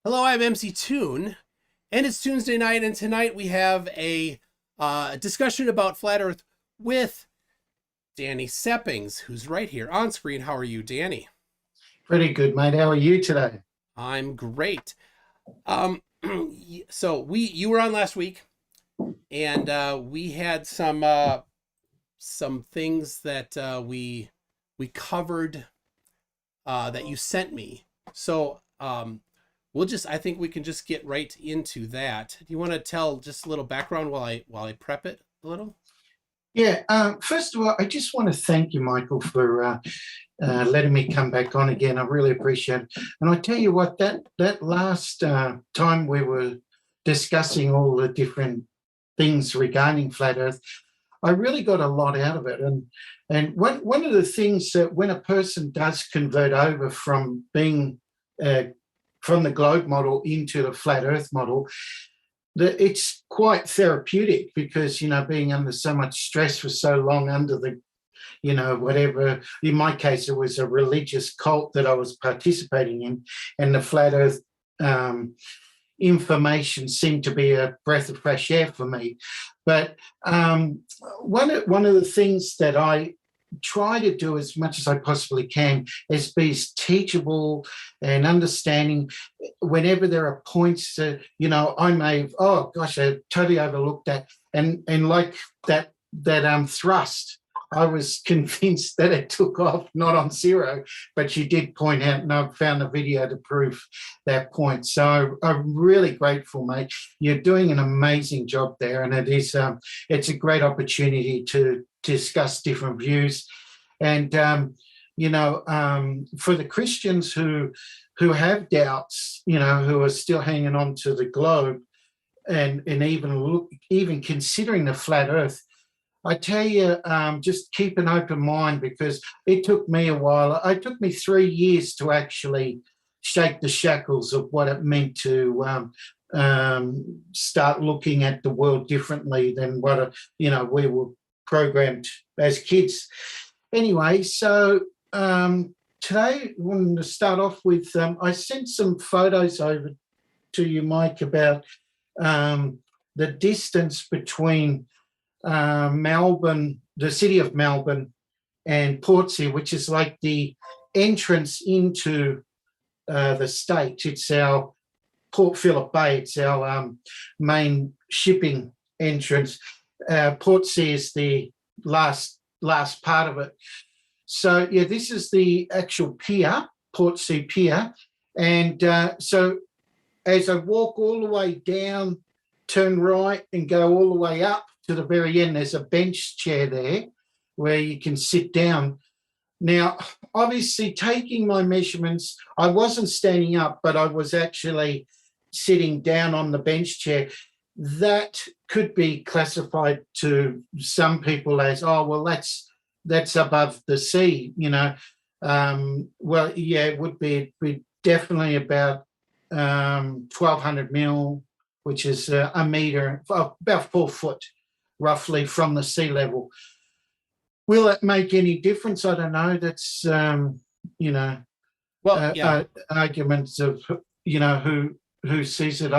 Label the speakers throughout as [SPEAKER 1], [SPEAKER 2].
[SPEAKER 1] Hello, I'm MC Toon, and it's Tuesday night, and tonight we have a discussion about Flat Earth with Danny Seppings, who's right here on screen. How are you, Danny?
[SPEAKER 2] Pretty good, mate. How are you today?
[SPEAKER 1] I'm great. Um, so you were on last week, and we had some things that we covered that you sent me. So I think we can just get right into that. Do you want to tell just a little background while I prep it a little?
[SPEAKER 2] Yeah. First of all, I just want to thank you, Michael, for letting me come back on again. I really appreciate it. And I tell you what, that last time we were discussing all the different things regarding flat Earth, I really got a lot out of it. And one of the things that when a person does convert over from being from the globe model into the flat Earth model, it's quite therapeutic because, being under so much stress for so long under the, whatever, in my case, it was a religious cult that I was participating in, and the flat Earth information seemed to be a breath of fresh air for me. But one of the things that I try to do as much as I possibly can is be as teachable and understanding whenever there are points that, I may have, oh gosh, I totally overlooked that. And like that thrust, I was convinced that it took off, not on zero, but you did point out, and I've found a video to prove that point. So I'm really grateful, mate. You're doing an amazing job there, and it's a great opportunity to discuss different views. And for the Christians who have doubts, who are still hanging on to the globe, and even considering the flat Earth, I tell you, just keep an open mind, because it took me a while. It took me 3 years to actually shake the shackles of what it meant to start looking at the world differently than what we were programmed as kids. Anyway, so today I wanted to start off with, I sent some photos over to you, Mike, about the distance between Melbourne, the city of Melbourne, and Portsea, which is like the entrance into the state. It's our Port Phillip Bay. It's our main shipping entrance. Portsea is the last part of it. So yeah, this is the actual pier, Portsea Pier, and so as I walk all the way down, turn right, and go all the way up to the very end, there's a bench chair there where you can sit down. Now, obviously, taking my measurements, I wasn't standing up, but I was actually sitting down on the bench chair. That could be classified to some people as, oh, well, that's above the sea, Well, yeah, it would be definitely about 1,200 mil, which is a metre, about 4 foot, roughly, from the sea level. Will it make any difference? I don't know. That's
[SPEAKER 1] Well, yeah.
[SPEAKER 2] Arguments of who sees it.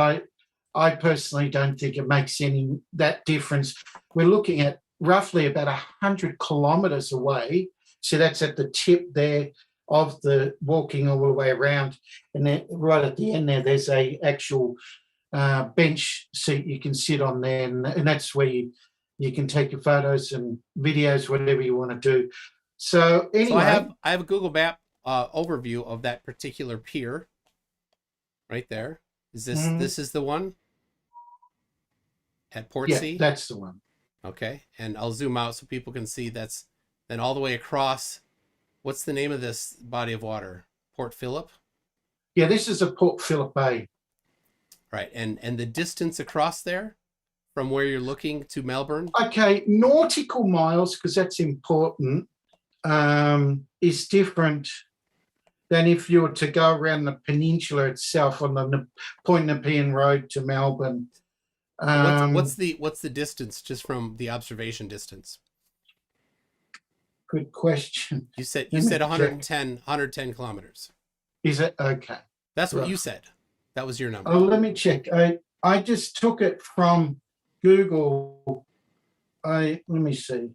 [SPEAKER 2] I personally don't think it makes any that difference. We're looking at roughly about 100 kilometres away, so that's at the tip there of the walking all the way around, and then right at the end there's a actual bench seat you can sit on there, and that's where you can take your photos and videos, whatever you want to do. So
[SPEAKER 1] So
[SPEAKER 2] anyway,
[SPEAKER 1] I have a Google Map overview of that particular pier right there. Is this is the one at
[SPEAKER 2] yeah,
[SPEAKER 1] Portsea?
[SPEAKER 2] that's the one.
[SPEAKER 1] Okay, and I'll zoom out so people can see that's then all the way across. What's the name of this body of water? Port Phillip?
[SPEAKER 2] Yeah, this is a Port Phillip Bay.
[SPEAKER 1] Right, and the distance across there from where you're looking to Melbourne?
[SPEAKER 2] Okay, nautical miles, because that's important, is different than if you were to go around the peninsula itself on the Point Nepean Road to Melbourne.
[SPEAKER 1] What's the distance just from the observation distance?
[SPEAKER 2] Good question.
[SPEAKER 1] You
[SPEAKER 2] Let
[SPEAKER 1] said
[SPEAKER 2] me check.
[SPEAKER 1] 110 kilometers.
[SPEAKER 2] Is it okay?
[SPEAKER 1] That's what
[SPEAKER 2] Right.
[SPEAKER 1] you said. That was your number.
[SPEAKER 2] Oh, let me check. I just took it from Google. Let me see.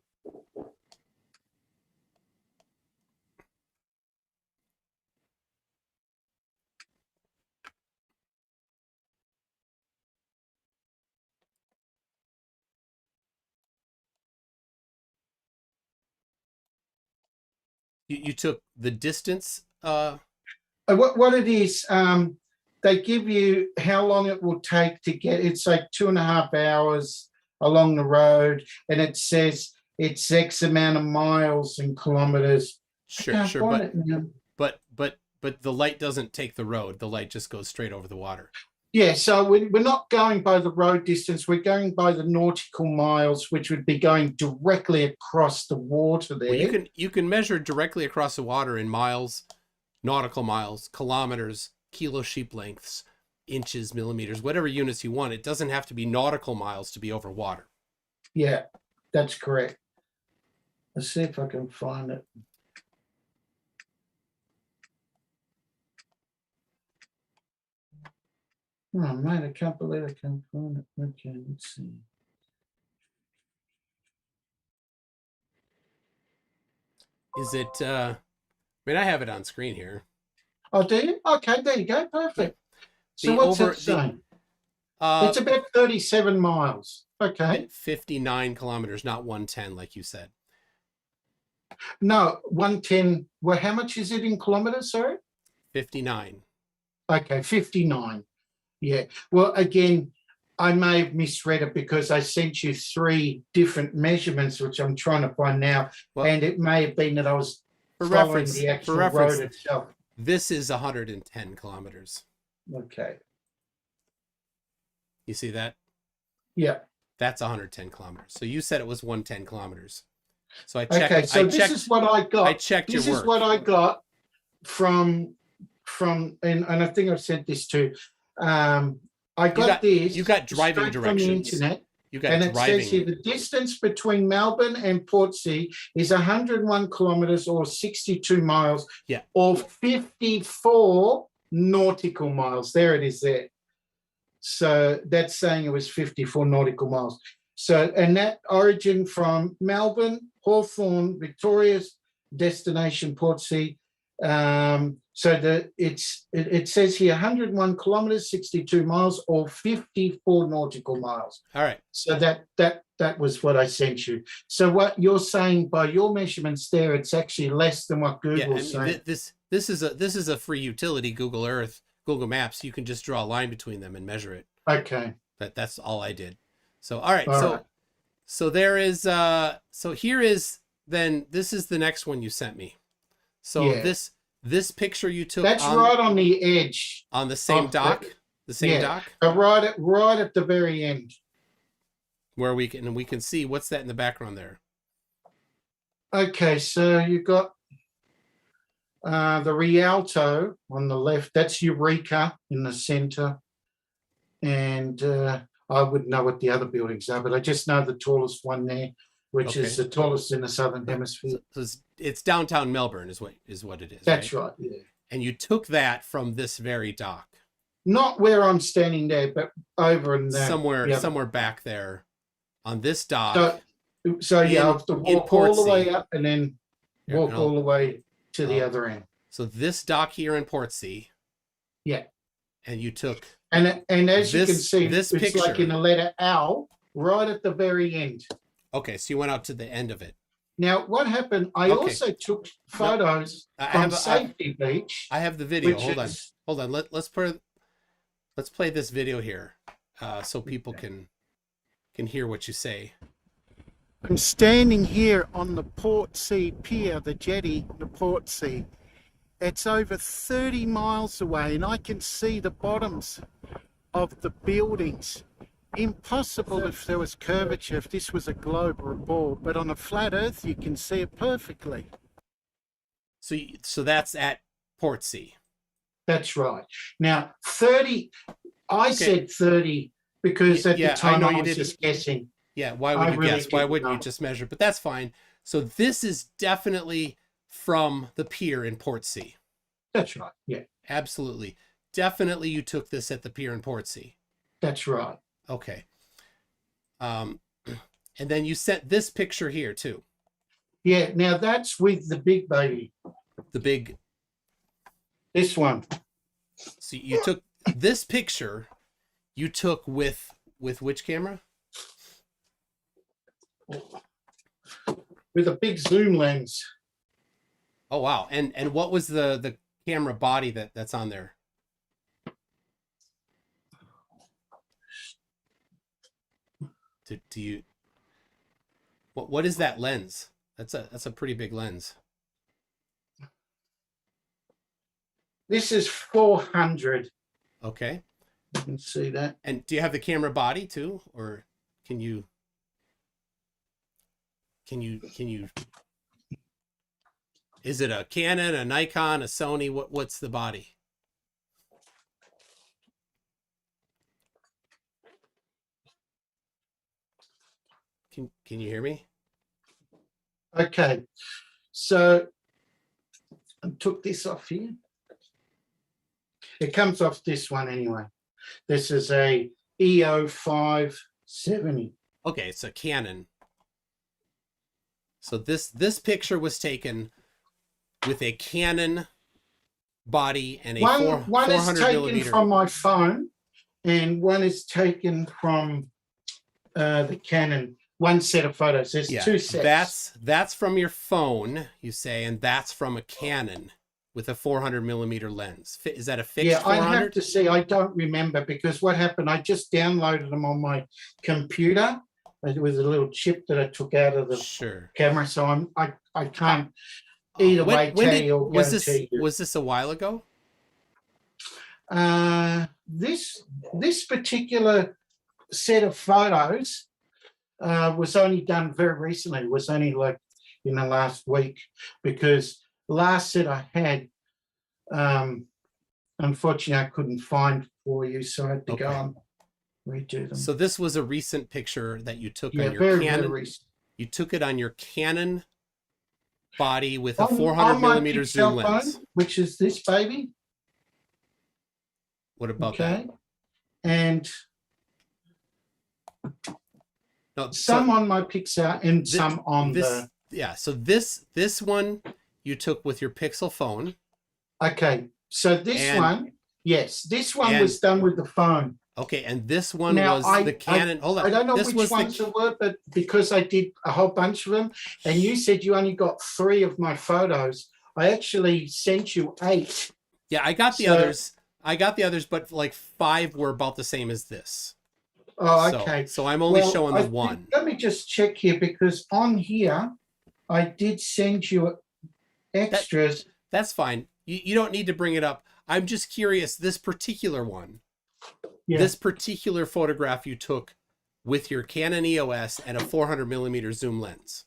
[SPEAKER 1] You took the distance.
[SPEAKER 2] What it is, they give you how long it will take to get. It's like 2.5 hours along the road, and it says it's X amount of miles and kilometers.
[SPEAKER 1] Sure,
[SPEAKER 2] I can't
[SPEAKER 1] sure,
[SPEAKER 2] find it now.
[SPEAKER 1] but the light doesn't take the road. The light just goes straight over the water.
[SPEAKER 2] Yeah, so we're not going by the road distance. We're going by the nautical miles, which would be going directly across the water there.
[SPEAKER 1] Well, you can measure directly across the water in miles, nautical miles, kilometers, kilo sheep lengths, inches, millimeters, whatever units you want. It doesn't have to be nautical miles to be over water.
[SPEAKER 2] Yeah, that's correct. Let's see if I can find it. Oh, mate, I can't believe I can't find it. Okay, let's see.
[SPEAKER 1] Is it, I mean, I have it on screen here.
[SPEAKER 2] Oh, do you? Okay, there you go. Perfect. So
[SPEAKER 1] The
[SPEAKER 2] what's
[SPEAKER 1] over-
[SPEAKER 2] it saying?
[SPEAKER 1] the,
[SPEAKER 2] It's about 37 miles. Okay.
[SPEAKER 1] 59 kilometers, not 110, like you said.
[SPEAKER 2] No, 110. Well, how much is it in kilometers? Sorry.
[SPEAKER 1] 59.
[SPEAKER 2] Okay, 59. Yeah. Well, again, I may have misread it because I sent you 3 different measurements, which I'm trying to find now.
[SPEAKER 1] Well,
[SPEAKER 2] and it may have been that I was
[SPEAKER 1] for
[SPEAKER 2] following
[SPEAKER 1] reference,
[SPEAKER 2] the actual
[SPEAKER 1] for reference,
[SPEAKER 2] road itself.
[SPEAKER 1] this is 110 kilometers.
[SPEAKER 2] Okay.
[SPEAKER 1] You see that?
[SPEAKER 2] Yeah.
[SPEAKER 1] That's 110 kilometers. So you said it was 110 kilometers. So I checked.
[SPEAKER 2] Okay, so this is what I got.
[SPEAKER 1] I checked your work.
[SPEAKER 2] This is what I got from and I think I've sent this to. I got this.
[SPEAKER 1] You got driving
[SPEAKER 2] straight
[SPEAKER 1] directions.
[SPEAKER 2] from the internet.
[SPEAKER 1] You got
[SPEAKER 2] and
[SPEAKER 1] driving.
[SPEAKER 2] It says here the distance between Melbourne and Portsea is 101 kilometres or 62 miles.
[SPEAKER 1] Yeah.
[SPEAKER 2] Or 54 nautical miles. There it is there. So that's saying it was 54 nautical miles. So, and that origin from Melbourne, Hawthorn, Victoria's destination, Portsea. So it says here 101 kilometres, 62 miles, or 54 nautical miles.
[SPEAKER 1] All right.
[SPEAKER 2] So that was what I sent you. So what you're saying by your measurements there, it's actually less than what Google's saying.
[SPEAKER 1] This is a free utility, Google Earth, Google Maps. You can just draw a line between them and measure it.
[SPEAKER 2] Okay.
[SPEAKER 1] That's all I did. So all right.
[SPEAKER 2] All right.
[SPEAKER 1] So there is so here is then this is the next one you sent me. So
[SPEAKER 2] Yeah.
[SPEAKER 1] this picture you took
[SPEAKER 2] That's right on the edge.
[SPEAKER 1] On the same dock? The same dock?
[SPEAKER 2] Right at the very end.
[SPEAKER 1] Where we can see what's that in the background there.
[SPEAKER 2] Okay, so you got the Rialto on the left. That's Eureka in the center. And I wouldn't know what the other buildings are, but I just know the tallest one there, which is the tallest in the Southern Hemisphere.
[SPEAKER 1] So it's downtown Melbourne is what it is.
[SPEAKER 2] That's right, yeah.
[SPEAKER 1] And you took that from this very dock.
[SPEAKER 2] Not where I'm standing there, but over in there.
[SPEAKER 1] Somewhere back there on this dock.
[SPEAKER 2] So yeah, I have to walk all the way up and then walk all the way to the other end.
[SPEAKER 1] So this dock here in Portsea.
[SPEAKER 2] Yeah.
[SPEAKER 1] And you took
[SPEAKER 2] and as you can see,
[SPEAKER 1] this
[SPEAKER 2] it's
[SPEAKER 1] picture,
[SPEAKER 2] like in the letter L, right at the very end.
[SPEAKER 1] Okay, so you went out to the end of it.
[SPEAKER 2] Now, what happened? I also took photos from Safety Beach.
[SPEAKER 1] I have the video. Hold on. Let's play this video here, so people can hear what you say.
[SPEAKER 2] I'm standing here on the Portsea Pier, the jetty, the Portsea. It's over 30 miles away, and I can see the bottoms of the buildings. Impossible if there was curvature, if this was a globe or a ball, but on a flat earth you can see it perfectly.
[SPEAKER 1] So that's at Portsea. That's
[SPEAKER 2] right. Now 30, I said 30 because at the time I was just guessing.
[SPEAKER 1] Yeah, why would you guess? Why wouldn't you just measure? But that's fine. So this is definitely from the pier in Portsea.
[SPEAKER 2] That's right. Yeah.
[SPEAKER 1] Absolutely. definitely you took this at the pier in Portsea.
[SPEAKER 2] That's right.
[SPEAKER 1] Okay. And then you sent this picture here too.
[SPEAKER 2] Yeah, now that's with the big baby.
[SPEAKER 1] The big.
[SPEAKER 2] This one.
[SPEAKER 1] So you took this picture. You took with which camera?
[SPEAKER 2] With a big zoom lens.
[SPEAKER 1] Oh wow! And what was the camera body that's on there? Do you? What is that lens? That's a pretty big lens.
[SPEAKER 2] This is 400.
[SPEAKER 1] Okay.
[SPEAKER 2] You can see that.
[SPEAKER 1] And do you have the camera body too, or can you? Is it a Canon, a Nikon, a Sony? What's the body? Can you hear me?
[SPEAKER 2] Okay, so I took this off here. It comes off this one anyway. This is a EO 570.
[SPEAKER 1] Okay, it's a Canon. So this picture was taken with a Canon body and a
[SPEAKER 2] one is
[SPEAKER 1] 400
[SPEAKER 2] taken
[SPEAKER 1] millimeter.
[SPEAKER 2] from my phone, and one is taken from the Canon. One set of photos. There's two sets.
[SPEAKER 1] That's from your phone, you say, and that's from a Canon with a 400 millimeter lens. Is that a fixed?
[SPEAKER 2] Yeah,
[SPEAKER 1] 400?
[SPEAKER 2] I have to see. I don't remember because what happened, I just downloaded them on my computer. It was a little chip that I took out of the camera, so I can't either way tell you or guarantee you.
[SPEAKER 1] Was this a while ago?
[SPEAKER 2] This particular set of photos was only done very recently. It was only like in the last week, because the last set I had, unfortunately, I couldn't find for you, so I had to go and redo them.
[SPEAKER 1] So this was a recent picture that you took on your
[SPEAKER 2] very,
[SPEAKER 1] Canon.
[SPEAKER 2] very recent.
[SPEAKER 1] You took it on your Canon body with a 400 millimeter zoom lens,
[SPEAKER 2] which is this baby.
[SPEAKER 1] What about that?
[SPEAKER 2] And
[SPEAKER 1] no,
[SPEAKER 2] some on my Pixar and some on the.
[SPEAKER 1] Yeah, so this one you took with your Pixel phone.
[SPEAKER 2] Okay, so this one, yes, this one was done with the phone.
[SPEAKER 1] Okay, and this one was the Canon. Hold on.
[SPEAKER 2] I don't know which ones it were, but because I did a whole bunch of them, and you said you only got 3 of my photos, I actually sent you 8.
[SPEAKER 1] Yeah, I got the others. I got the others, but like 5 were about the same as this.
[SPEAKER 2] Oh, okay.
[SPEAKER 1] So I'm only showing the one.
[SPEAKER 2] Let me just check here, because on here, I did send you extras.
[SPEAKER 1] That's fine. You don't need to bring it up. I'm just curious, this particular one, this particular photograph you took with your Canon EOS and a 400 millimeter zoom lens.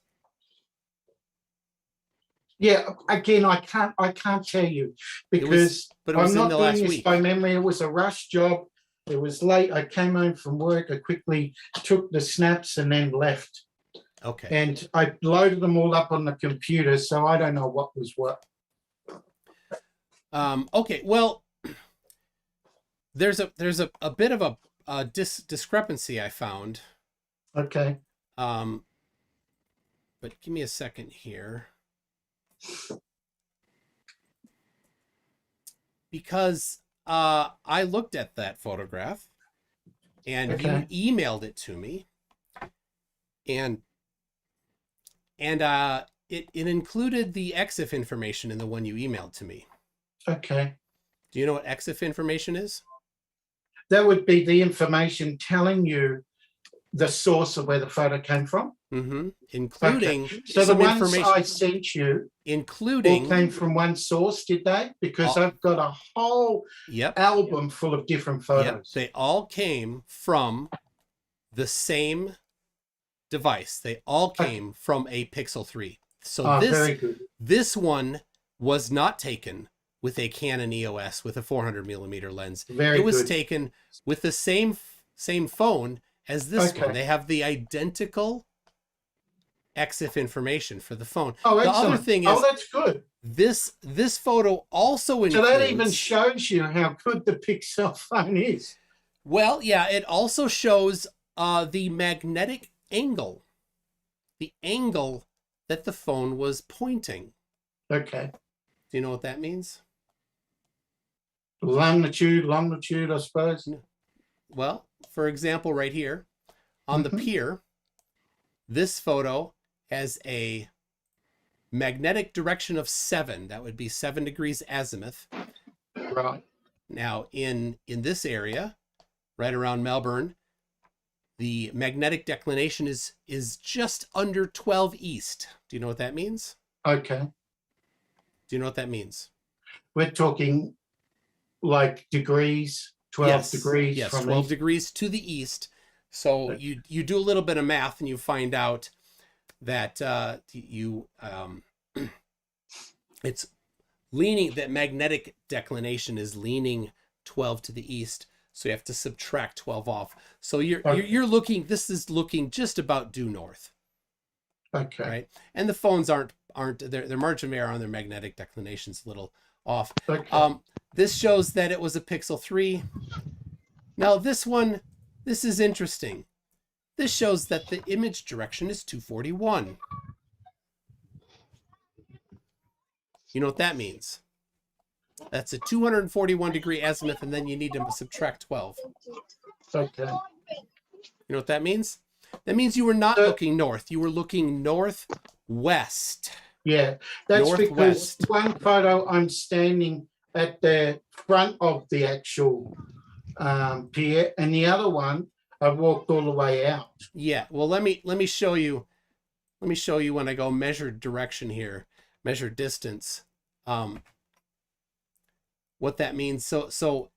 [SPEAKER 2] Yeah, again, I can't tell you because I'm not doing this by memory. It was a rush job. It was late. I came home from work. I quickly took the snaps and then left.
[SPEAKER 1] Okay.
[SPEAKER 2] And I loaded them all up on the computer, so I don't know what was what.
[SPEAKER 1] Okay. Well, there's a bit of a discrepancy I found.
[SPEAKER 2] Okay.
[SPEAKER 1] But give me a second here. Because I looked at that photograph and you emailed it to me, and it included the EXIF information in the one you emailed to me.
[SPEAKER 2] Okay.
[SPEAKER 1] Do you know what EXIF information is?
[SPEAKER 2] That would be the information telling you the source of where the photo came from.
[SPEAKER 1] Mm-hmm. Including
[SPEAKER 2] so the ones I sent you, all came from one source, did they? Because I've got a whole album full of different photos.
[SPEAKER 1] Yep. They all came from the same device. They all came from a Pixel 3. So this one was not taken with a Canon EOS with a 400 millimeter lens. It was taken with the same phone as this one. They have the identical EXIF information for the phone.
[SPEAKER 2] Oh,
[SPEAKER 1] the
[SPEAKER 2] excellent.
[SPEAKER 1] other thing is,
[SPEAKER 2] that's good.
[SPEAKER 1] This photo also
[SPEAKER 2] So that even
[SPEAKER 1] includes,
[SPEAKER 2] shows you how good the Pixel phone is.
[SPEAKER 1] well, yeah, it also shows the magnetic angle, the angle that the phone was pointing.
[SPEAKER 2] Okay.
[SPEAKER 1] Do you know what that means?
[SPEAKER 2] Longitude, I suppose.
[SPEAKER 1] Well, for example, right here on the pier, this photo has a magnetic direction of 7. That would be 7 degrees azimuth.
[SPEAKER 2] Right.
[SPEAKER 1] Now, in this area, right around Melbourne, the magnetic declination is just under 12 east. Do you know what that means?
[SPEAKER 2] Okay.
[SPEAKER 1] Do you know what that means?
[SPEAKER 2] We're talking like degrees, 12 degrees
[SPEAKER 1] yes,
[SPEAKER 2] from
[SPEAKER 1] 12
[SPEAKER 2] east.
[SPEAKER 1] degrees to the east. So you do a little bit of math and you find out that it's leaning, that magnetic declination is leaning 12 to the east. So you have to subtract 12 off. So you're looking, this is looking just about due north.
[SPEAKER 2] Okay.
[SPEAKER 1] Right. And the phones aren't their margin of error on their magnetic declination's a little off.
[SPEAKER 2] Okay.
[SPEAKER 1] This shows that it was a Pixel 3. Now this one, this is interesting. This shows that the image direction is 241. You know what that means? That's a 241 degree azimuth, and then you need to subtract 12.
[SPEAKER 2] Okay.
[SPEAKER 1] You know what that means? That means you were not looking north. You were looking northwest.
[SPEAKER 2] Yeah, that's
[SPEAKER 1] Northwest.
[SPEAKER 2] because one photo I'm standing at the front of the actual pier, and the other one I walked all the way out.
[SPEAKER 1] Yeah. Well, let me show you. Let me show you when I go measure direction here, measure distance. What that means. So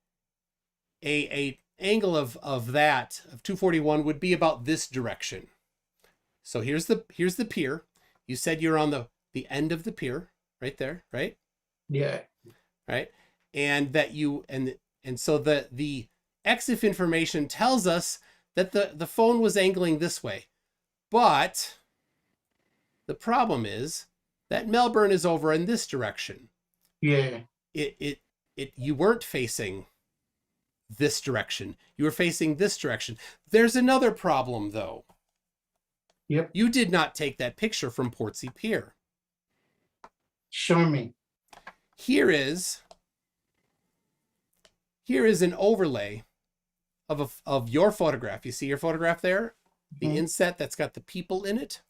[SPEAKER 1] a angle of 241 would be about this direction. So here's the pier. You said you're on the end of the pier, right there, right?
[SPEAKER 2] Yeah.
[SPEAKER 1] Right. And that you and so the EXIF information tells us that the phone was angling this way. But the problem is that Melbourne is over in this direction.
[SPEAKER 2] Yeah.
[SPEAKER 1] You weren't facing this direction. You were facing this direction. There's another problem though.
[SPEAKER 2] Yep.
[SPEAKER 1] You did not take that picture from Portsea Pier.
[SPEAKER 2] Show me.
[SPEAKER 1] Here is an overlay of your photograph. You see your photograph there? The inset that's got the people in it.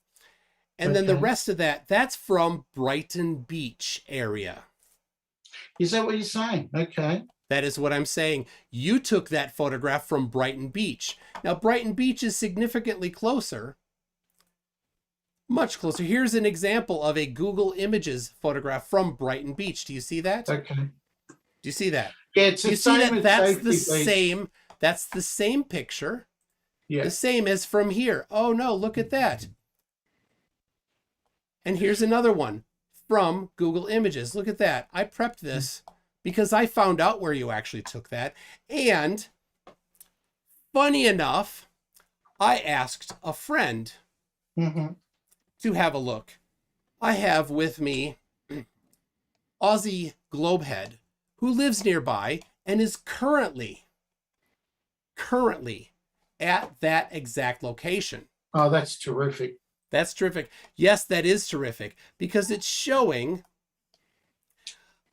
[SPEAKER 1] And then the rest of that's from Brighton Beach area.
[SPEAKER 2] Is that what you're saying? Okay.
[SPEAKER 1] That is what I'm saying. You took that photograph from Brighton Beach. Now, Brighton Beach is significantly closer. Much closer. Here's an example of a Google Images photograph from Brighton Beach. Do you see that?
[SPEAKER 2] Okay.
[SPEAKER 1] Do you see that?
[SPEAKER 2] Yeah, it's the same as
[SPEAKER 1] that's the
[SPEAKER 2] Safety Beach.
[SPEAKER 1] same. That's the same picture.
[SPEAKER 2] Yeah.
[SPEAKER 1] The same as from here. Oh no, look at that. And here's another one from Google Images. Look at that. I prepped this because I found out where you actually took that. And funny enough, I asked a friend to have a look. I have with me Aussie Globehead, who lives nearby and is currently at that exact location.
[SPEAKER 2] Oh, that's terrific.
[SPEAKER 1] That's terrific. Yes, that is terrific because it's showing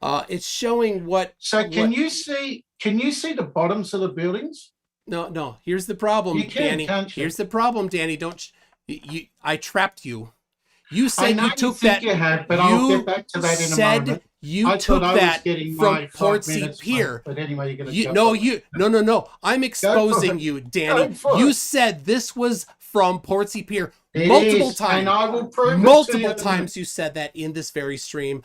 [SPEAKER 1] what.
[SPEAKER 2] So can you see the bottoms of the buildings?
[SPEAKER 1] No. Here's the problem,
[SPEAKER 2] You can,
[SPEAKER 1] Danny.
[SPEAKER 2] can't you?
[SPEAKER 1] Here's the problem, Danny. I trapped you. You said
[SPEAKER 2] I know
[SPEAKER 1] you took
[SPEAKER 2] you think
[SPEAKER 1] that.
[SPEAKER 2] you had, but I'll get back to that in a moment.
[SPEAKER 1] You took that from Portsea
[SPEAKER 2] minutes,
[SPEAKER 1] Pier.
[SPEAKER 2] But anyway, you're going to
[SPEAKER 1] No. I'm exposing you, Danny. You said this was from Portsea Pier multiple times.
[SPEAKER 2] And I will prove
[SPEAKER 1] multiple
[SPEAKER 2] it to
[SPEAKER 1] times you said that in this very stream.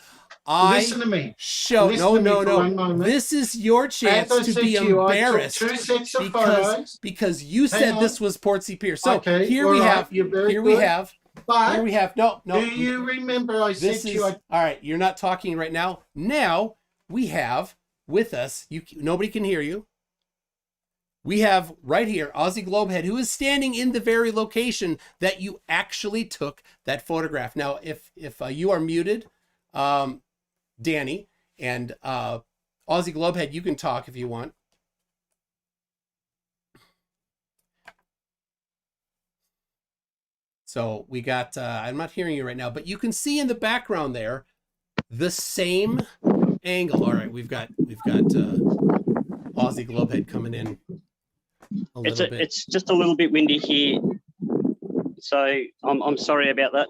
[SPEAKER 2] Listen to me.
[SPEAKER 1] No. This is your chance to be embarrassed.
[SPEAKER 2] Two sets of photos.
[SPEAKER 1] Because you said this was Portsea Pier. So
[SPEAKER 2] okay,
[SPEAKER 1] here we have. No.
[SPEAKER 2] Do you remember I said to you?
[SPEAKER 1] All right, you're not talking right now. Now we have with us. Nobody can hear you. We have right here Aussie Globehead, who is standing in the very location that you actually took that photograph. Now, if you are muted, Danny, and Aussie Globehead, you can talk if you want. So we got, I'm not hearing you right now, but you can see in the background there the same angle. All right, we've got Aussie Globehead coming in a little bit.
[SPEAKER 3] It's just a little bit windy here, so I'm sorry about that.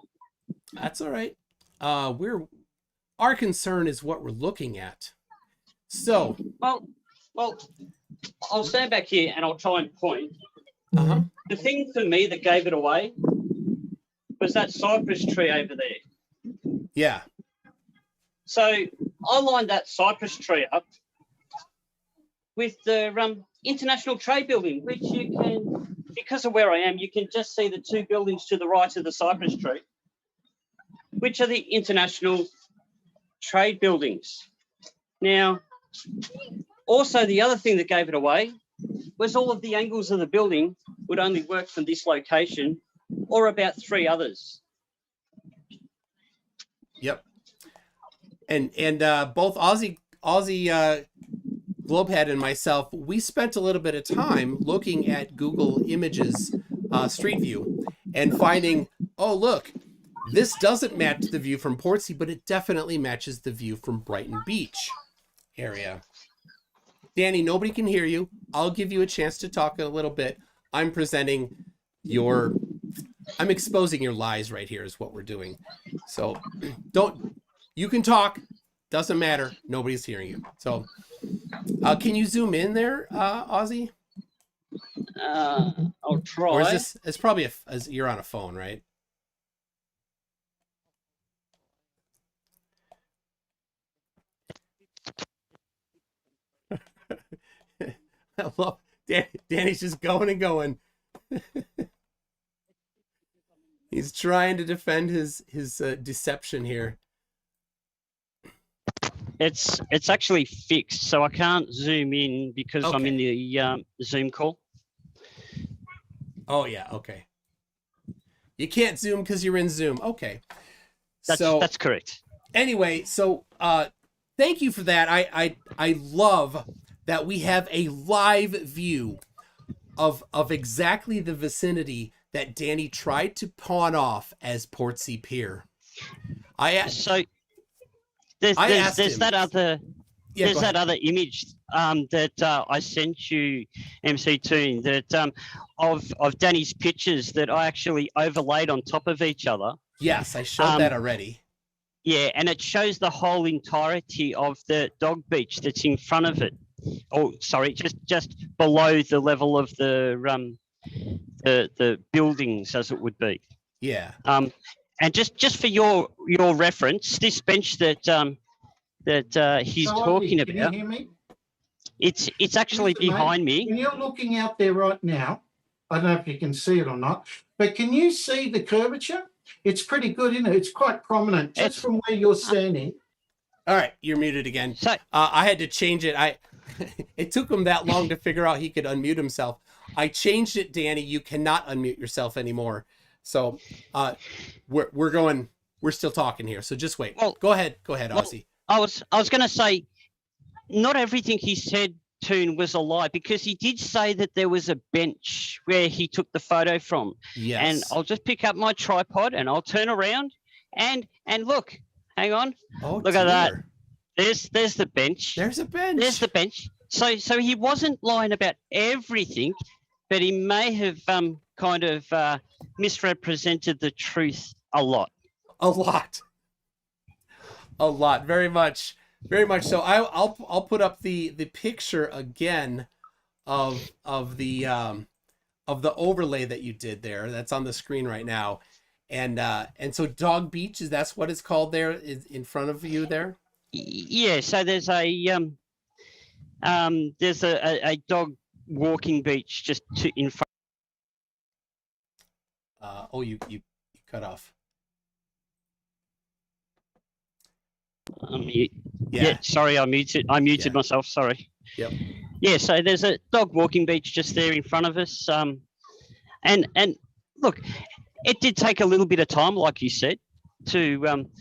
[SPEAKER 1] That's all right. Our concern is what we're looking at. So
[SPEAKER 3] well, I'll stand back here and I'll try and point. The thing for me that gave it away was that cypress tree over there.
[SPEAKER 1] Yeah.
[SPEAKER 3] So I lined that cypress tree up with the International Trade Building, which you can, because of where I am, you can just see the two buildings to the right of the cypress tree, which are the International Trade Buildings. Now, also the other thing that gave it away was all of the angles of the building would only work from this location or about 3 others.
[SPEAKER 1] Yep. And both Aussie Globehead and myself, we spent a little bit of time looking at Google Images Street View and finding, oh, look, this doesn't match the view from Portsea, but it definitely matches the view from Brighton Beach area. Danny, nobody can hear you. I'll give you a chance to talk a little bit. I'm exposing your lies right here is what we're doing. So you can talk, doesn't matter. Nobody's hearing you. So can you zoom in there, Aussie?
[SPEAKER 3] I'll try.
[SPEAKER 1] Or is this, it's probably, you're on a phone, right? I love Danny's just going and going. He's trying to defend his deception here.
[SPEAKER 3] It's actually fixed, so I can't zoom in because I'm in the Zoom call.
[SPEAKER 1] Oh yeah, okay. You can't zoom because you're in Zoom. Okay.
[SPEAKER 3] That's correct.
[SPEAKER 1] Anyway, so thank you for that. I love that we have a live view of exactly the vicinity that Danny tried to pawn off as Portsea Pier.
[SPEAKER 3] There's that other image that I sent you, MC Toon, that of Danny's pictures that I actually overlaid on top of each other.
[SPEAKER 1] Yes, I showed that already.
[SPEAKER 3] Yeah, and it shows the whole entirety of the dog beach that's in front of it. Oh, sorry, just below the level of the buildings, as it would be.
[SPEAKER 1] Yeah.
[SPEAKER 3] And just for your reference, this bench that he's talking about.
[SPEAKER 2] Can you hear me?
[SPEAKER 3] It's actually behind me.
[SPEAKER 2] When you're looking out there right now, I don't know if you can see it or not, but can you see the curvature? It's pretty good, isn't it? It's quite prominent just from where you're standing.
[SPEAKER 1] All right, you're muted again.
[SPEAKER 3] So,
[SPEAKER 1] I had to change it. It took him that long to figure out he could unmute himself. I changed it, Danny. You cannot unmute yourself anymore. So we're still talking here. So just wait. Well, go ahead, Aussie.
[SPEAKER 3] I was going to say, not everything he said, Toon, was a lie, because he did say that there was a bench where he took the photo from.
[SPEAKER 1] Yes.
[SPEAKER 3] And I'll just pick up my tripod and I'll turn around and look. Hang on.
[SPEAKER 1] Oh,
[SPEAKER 3] look at that. There's the bench.
[SPEAKER 1] There's a bench.
[SPEAKER 3] There's the bench. So he wasn't lying about everything, but he may have kind of misrepresented the truth a lot.
[SPEAKER 1] A lot. Very much so. I'll put up the picture again of the overlay that you did there. That's on the screen right now. And so Dog Beach, that's what it's called there, is in front of you there?
[SPEAKER 3] Yeah, so there's a dog walking beach just in front.
[SPEAKER 1] You cut off.
[SPEAKER 3] Yeah, sorry, I muted myself. Sorry.
[SPEAKER 1] Yep.
[SPEAKER 3] Yeah, so there's a dog walking beach just there in front of us. And look, it did take a little bit of time, like you said, to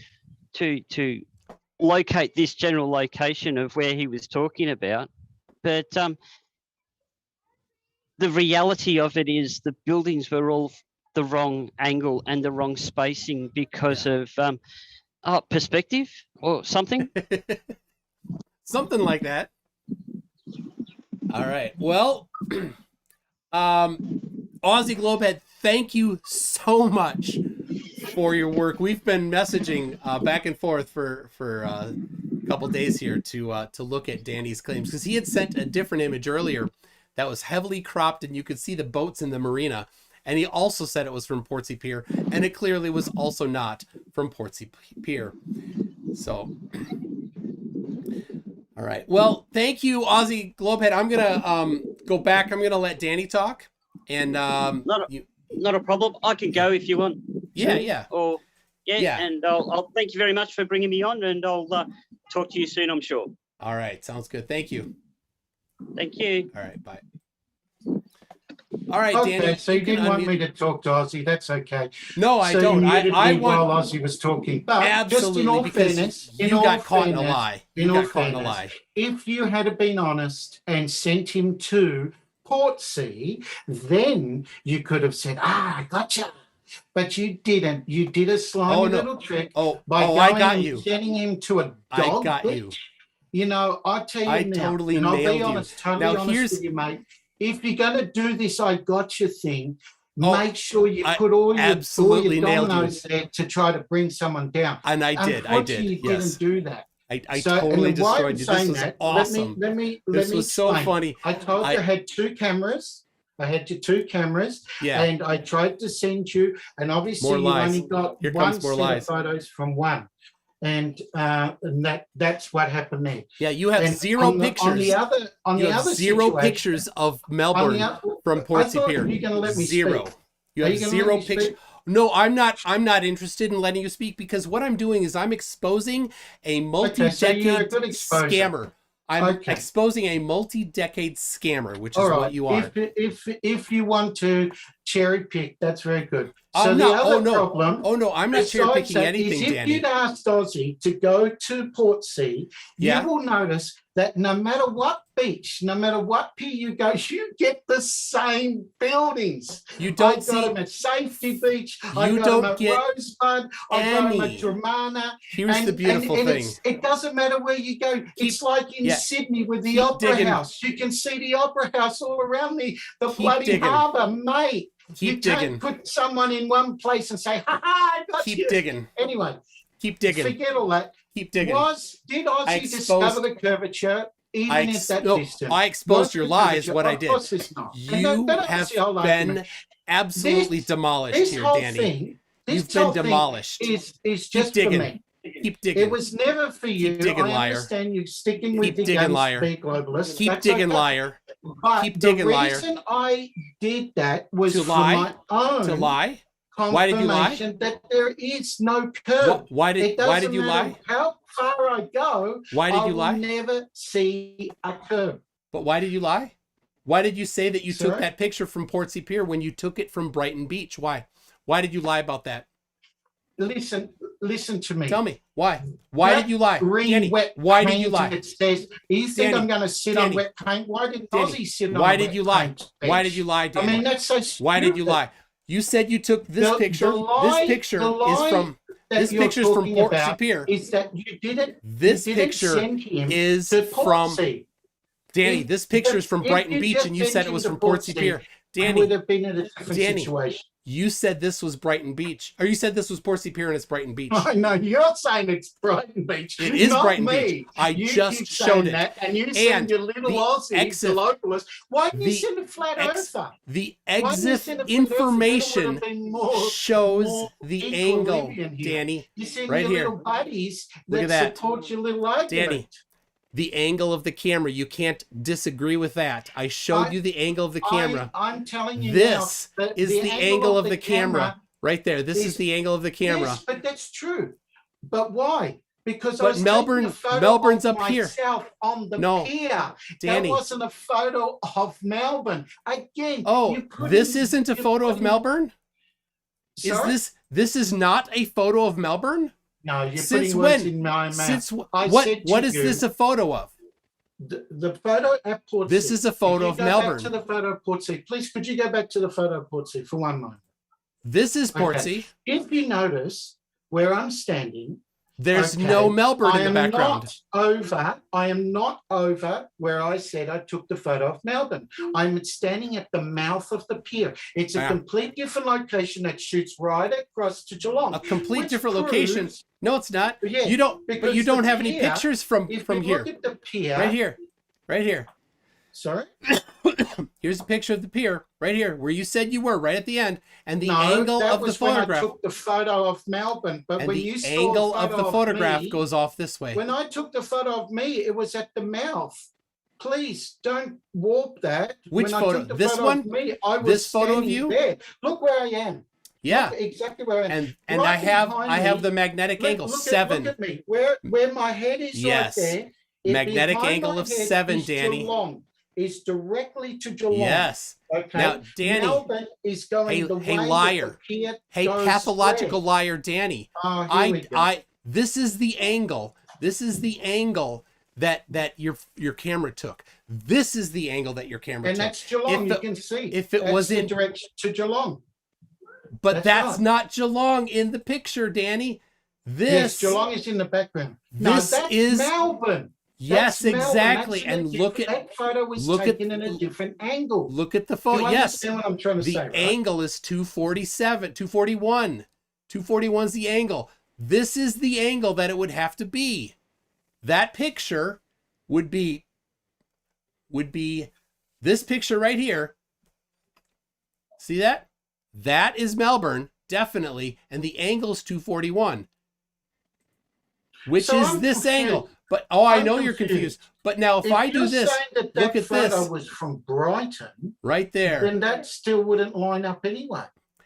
[SPEAKER 3] locate this general location of where he was talking about. But the reality of it is the buildings were all the wrong angle and the wrong spacing because of perspective or something.
[SPEAKER 1] Something like that. All right. Well, Aussie Globehead, thank you so much for your work. We've been messaging back and forth for a couple days here to look at Danny's claims, because he had sent a different image earlier that was heavily cropped and you could see the boats in the marina. And he also said it was from Portsea Pier, and it clearly was also not from Portsea Pier. So, all right. Well, thank you, Aussie Globehead. I'm gonna go back. I'm gonna let Danny talk, and
[SPEAKER 3] not a problem. I can go if you want.
[SPEAKER 1] Yeah.
[SPEAKER 3] Or and I'll thank you very much for bringing me on, and I'll talk to you soon, I'm sure.
[SPEAKER 1] All right. Sounds good. Thank you.
[SPEAKER 3] Thank you.
[SPEAKER 1] All right. Bye. All right,
[SPEAKER 2] Okay,
[SPEAKER 1] Danny.
[SPEAKER 2] so you didn't want me to talk to Ozzy. That's okay.
[SPEAKER 1] No, I
[SPEAKER 2] So
[SPEAKER 1] don't.
[SPEAKER 2] You muted
[SPEAKER 1] I
[SPEAKER 2] me
[SPEAKER 1] want
[SPEAKER 2] while Ozzy was talking. But
[SPEAKER 1] absolutely,
[SPEAKER 2] just in all
[SPEAKER 1] because
[SPEAKER 2] fairness,
[SPEAKER 1] you got caught in a lie. You got caught in a lie.
[SPEAKER 2] If you had been honest and sent him to Portsea, then you could have said, I gotcha. But you didn't. You did a slimy little trick by
[SPEAKER 1] I got you.
[SPEAKER 2] Sending him to a dog
[SPEAKER 1] I got
[SPEAKER 2] beach.
[SPEAKER 1] you.
[SPEAKER 2] You know, I tell you now,
[SPEAKER 1] totally
[SPEAKER 2] and I'll
[SPEAKER 1] nailed
[SPEAKER 2] be honest,
[SPEAKER 1] you.
[SPEAKER 2] totally
[SPEAKER 1] Now,
[SPEAKER 2] honest with you, mate. If you're going to do this I gotcha thing, make sure you put all your dominoes there to try to bring someone down.
[SPEAKER 1] And I did.
[SPEAKER 2] You didn't do that.
[SPEAKER 1] I totally destroyed you. This was awesome.
[SPEAKER 2] Let me
[SPEAKER 1] this was so funny.
[SPEAKER 2] I told you I had 2 cameras. I had 2 cameras, and I tried to send you, and obviously you only got one set of photos from one. And that's what happened there.
[SPEAKER 1] Yeah, you have zero pictures.
[SPEAKER 2] On the other
[SPEAKER 1] zero pictures of Melbourne from Portsea Pier.
[SPEAKER 2] You're going to let me
[SPEAKER 1] zero.
[SPEAKER 2] Speak.
[SPEAKER 1] You have zero pictures. No, I'm not interested in letting you speak, because what I'm doing is I'm exposing a multi-decade scammer. I'm exposing a multi-decade scammer, which is what you are.
[SPEAKER 2] If you want to cherry pick, that's very good. So
[SPEAKER 1] I'm not cherry picking anything, Danny.
[SPEAKER 2] If you'd asked Ozzy to go to Portsea, you will notice that no matter what beach, no matter what pier you go, you get the same buildings.
[SPEAKER 1] You don't
[SPEAKER 2] I got them at Safety Beach. I got them at Rosebud. I got them at Dramana.
[SPEAKER 1] Here's the beautiful thing.
[SPEAKER 2] It doesn't matter where you go. It's like in Sydney with the Opera House. You can see the Opera House all around me. The bloody harbour, mate. You can't put someone in one place and say, ha ha, I got you.
[SPEAKER 1] Keep digging.
[SPEAKER 2] Anyway.
[SPEAKER 1] Keep digging.
[SPEAKER 2] Forget all that.
[SPEAKER 1] Keep digging.
[SPEAKER 2] Did Ozzy discover the curvature even at that distance?
[SPEAKER 1] I exposed your lies, what I did. You have been absolutely demolished here, Danny. You've been demolished.
[SPEAKER 2] Is just for me.
[SPEAKER 1] Keep digging.
[SPEAKER 2] It was never for you.
[SPEAKER 1] Keep digging,
[SPEAKER 2] I understand you sticking with the globalist.
[SPEAKER 1] Keep digging, liar.
[SPEAKER 2] But
[SPEAKER 1] keep digging, liar.
[SPEAKER 2] The reason I did that was
[SPEAKER 1] to
[SPEAKER 2] for
[SPEAKER 1] lie?
[SPEAKER 2] my own
[SPEAKER 1] to lie.
[SPEAKER 2] Why did you lie? That there is no curve.
[SPEAKER 1] Why did you lie?
[SPEAKER 2] How far I go,
[SPEAKER 1] why did you lie?
[SPEAKER 2] I will never see a curve.
[SPEAKER 1] But why did you lie? Why did you say that you took that picture from Portsea Pier when you took it from Brighton Beach? Why? Why did you lie about that?
[SPEAKER 2] Listen to me.
[SPEAKER 1] Tell me why. Why did you lie, Danny? Why did you lie?
[SPEAKER 2] It says, you think I'm going to sit on wet paint? Why did Ozzy sit on
[SPEAKER 1] why
[SPEAKER 2] wet
[SPEAKER 1] did you lie?
[SPEAKER 2] paint?
[SPEAKER 1] Why did you lie, Danny?
[SPEAKER 2] I mean, that's so stupid.
[SPEAKER 1] Why did you lie? You said you took this picture. This picture is from Portsea Pier.
[SPEAKER 2] Is that you didn't?
[SPEAKER 1] This picture is from Danny. This picture is from Brighton Beach, and you said it was from Portsea Pier. Danny,
[SPEAKER 2] would have been in a different situation.
[SPEAKER 1] You said this was Brighton Beach, or you said this was Portsea Pier and it's Brighton Beach.
[SPEAKER 2] I know you're saying it's Brighton Beach.
[SPEAKER 1] It is
[SPEAKER 2] not
[SPEAKER 1] Brighton
[SPEAKER 2] me.
[SPEAKER 1] Beach. I
[SPEAKER 2] you
[SPEAKER 1] just showed it.
[SPEAKER 2] That, and you send your little Aussie, the localist. Why didn't you send a flat earther?
[SPEAKER 1] The exit information shows the angle, Danny.
[SPEAKER 2] You send
[SPEAKER 1] right
[SPEAKER 2] your
[SPEAKER 1] here.
[SPEAKER 2] Little buddies
[SPEAKER 1] Look at
[SPEAKER 2] that support your little argument.
[SPEAKER 1] Danny. The angle of the camera. You can't disagree with that. I showed you the angle of the camera.
[SPEAKER 2] I'm telling you
[SPEAKER 1] this
[SPEAKER 2] now,
[SPEAKER 1] is the angle of the camera. Right there. This is the angle of the camera.
[SPEAKER 2] Yes, but that's true. But why? Because
[SPEAKER 1] I was Melbourne's up here.
[SPEAKER 2] On the pier.
[SPEAKER 1] Danny.
[SPEAKER 2] That wasn't a photo of Melbourne. Again.
[SPEAKER 1] This isn't a photo of Melbourne?
[SPEAKER 2] Sorry?
[SPEAKER 1] This is not a photo of Melbourne?
[SPEAKER 2] No, you're
[SPEAKER 1] Since
[SPEAKER 2] putting words
[SPEAKER 1] when?
[SPEAKER 2] in my mouth.
[SPEAKER 1] Since
[SPEAKER 2] I
[SPEAKER 1] what?
[SPEAKER 2] said to
[SPEAKER 1] What is
[SPEAKER 2] you-
[SPEAKER 1] this a photo of?
[SPEAKER 2] The photo at Portsea.
[SPEAKER 1] This is a photo of
[SPEAKER 2] If you go
[SPEAKER 1] Melbourne.
[SPEAKER 2] Back to the photo of Portsea. Please, could you go back to the photo of Portsea for one moment?
[SPEAKER 1] This is
[SPEAKER 2] Okay.
[SPEAKER 1] Portsea.
[SPEAKER 2] If you notice where I'm standing,
[SPEAKER 1] There's
[SPEAKER 2] okay,
[SPEAKER 1] no Melbourne
[SPEAKER 2] I
[SPEAKER 1] in the
[SPEAKER 2] am
[SPEAKER 1] background.
[SPEAKER 2] I am not over where I said I took the photo of Melbourne. I'm standing at the mouth of the pier. It's a
[SPEAKER 1] Yeah.
[SPEAKER 2] complete different location that shoots right across to Geelong.
[SPEAKER 1] A complete
[SPEAKER 2] which
[SPEAKER 1] different location.
[SPEAKER 2] proves-
[SPEAKER 1] No, it's not.
[SPEAKER 2] Yeah,
[SPEAKER 1] You don't. But
[SPEAKER 2] because
[SPEAKER 1] you don't
[SPEAKER 2] the
[SPEAKER 1] have any
[SPEAKER 2] pier,
[SPEAKER 1] pictures from
[SPEAKER 2] If
[SPEAKER 1] from
[SPEAKER 2] you
[SPEAKER 1] here.
[SPEAKER 2] look at the pier,
[SPEAKER 1] Right here. Right here.
[SPEAKER 2] Sorry.
[SPEAKER 1] Here's a picture of the pier right here, where you said you were, right at the end, and the
[SPEAKER 2] No,
[SPEAKER 1] angle
[SPEAKER 2] that
[SPEAKER 1] of the
[SPEAKER 2] was when I
[SPEAKER 1] photograph.
[SPEAKER 2] took the photo of Melbourne. But
[SPEAKER 1] And
[SPEAKER 2] when
[SPEAKER 1] the
[SPEAKER 2] you saw
[SPEAKER 1] angle
[SPEAKER 2] a
[SPEAKER 1] of
[SPEAKER 2] photo
[SPEAKER 1] the photograph
[SPEAKER 2] me,
[SPEAKER 1] goes off this way.
[SPEAKER 2] when I took the photo of me, it was at the mouth. Please don't warp that.
[SPEAKER 1] Which
[SPEAKER 2] when
[SPEAKER 1] photo?
[SPEAKER 2] I took the
[SPEAKER 1] This
[SPEAKER 2] photo
[SPEAKER 1] one?
[SPEAKER 2] Of me, I was
[SPEAKER 1] This photo of
[SPEAKER 2] standing
[SPEAKER 1] you?
[SPEAKER 2] There. Look where I am.
[SPEAKER 1] Yeah.
[SPEAKER 2] Look exactly where I am.
[SPEAKER 1] And
[SPEAKER 2] Right
[SPEAKER 1] I have
[SPEAKER 2] behind
[SPEAKER 1] the
[SPEAKER 2] me.
[SPEAKER 1] magnetic angle
[SPEAKER 2] Look
[SPEAKER 1] 7.
[SPEAKER 2] Look at me. Where my head is
[SPEAKER 1] Yes.
[SPEAKER 2] right there. it-
[SPEAKER 1] Magnetic
[SPEAKER 2] behind
[SPEAKER 1] angle
[SPEAKER 2] my
[SPEAKER 1] of
[SPEAKER 2] head
[SPEAKER 1] 7,
[SPEAKER 2] is
[SPEAKER 1] Danny.
[SPEAKER 2] Geelong. Is directly to Geelong.
[SPEAKER 1] Yes.
[SPEAKER 2] Okay.
[SPEAKER 1] Now, Danny.
[SPEAKER 2] Melbourne is going the
[SPEAKER 1] Hey,
[SPEAKER 2] way
[SPEAKER 1] liar.
[SPEAKER 2] that the pier
[SPEAKER 1] Hey,
[SPEAKER 2] goes
[SPEAKER 1] pathological
[SPEAKER 2] west.
[SPEAKER 1] liar, Danny.
[SPEAKER 2] Oh, here we go.
[SPEAKER 1] This is the angle. This is the angle that your camera took. This is the angle that your camera
[SPEAKER 2] And
[SPEAKER 1] took.
[SPEAKER 2] that's Geelong.
[SPEAKER 1] If
[SPEAKER 2] You
[SPEAKER 1] it-
[SPEAKER 2] can see.
[SPEAKER 1] if it
[SPEAKER 2] That's
[SPEAKER 1] was
[SPEAKER 2] the
[SPEAKER 1] in-
[SPEAKER 2] direction to Geelong.
[SPEAKER 1] But
[SPEAKER 2] That's
[SPEAKER 1] that's
[SPEAKER 2] right.
[SPEAKER 1] not Geelong in the picture, Danny.
[SPEAKER 2] Yes,
[SPEAKER 1] This
[SPEAKER 2] Geelong is in the background. No,
[SPEAKER 1] This
[SPEAKER 2] that's
[SPEAKER 1] is-
[SPEAKER 2] Melbourne.
[SPEAKER 1] Yes,
[SPEAKER 2] That's Melbourne.
[SPEAKER 1] exactly.
[SPEAKER 2] That's in a
[SPEAKER 1] And look
[SPEAKER 2] different-
[SPEAKER 1] at
[SPEAKER 2] that photo was
[SPEAKER 1] look at-
[SPEAKER 2] taken in a different angle.
[SPEAKER 1] look at the
[SPEAKER 2] You
[SPEAKER 1] photo. Yes.
[SPEAKER 2] understand what I'm trying to
[SPEAKER 1] The
[SPEAKER 2] say, right?
[SPEAKER 1] angle is 247, 241. 241 is the angle. This is the angle that it would have to be. That picture would be this picture right here. See that? That is Melbourne, definitely, and the angle is 241, which
[SPEAKER 2] So
[SPEAKER 1] is
[SPEAKER 2] I'm
[SPEAKER 1] this
[SPEAKER 2] confused.
[SPEAKER 1] angle. But I
[SPEAKER 2] I'm
[SPEAKER 1] know you're confused.
[SPEAKER 2] confused.
[SPEAKER 1] But now if I do
[SPEAKER 2] you're
[SPEAKER 1] this,
[SPEAKER 2] saying that
[SPEAKER 1] look at
[SPEAKER 2] photo
[SPEAKER 1] this.
[SPEAKER 2] was from Brighton,
[SPEAKER 1] right there.
[SPEAKER 2] then that still wouldn't line up anyway.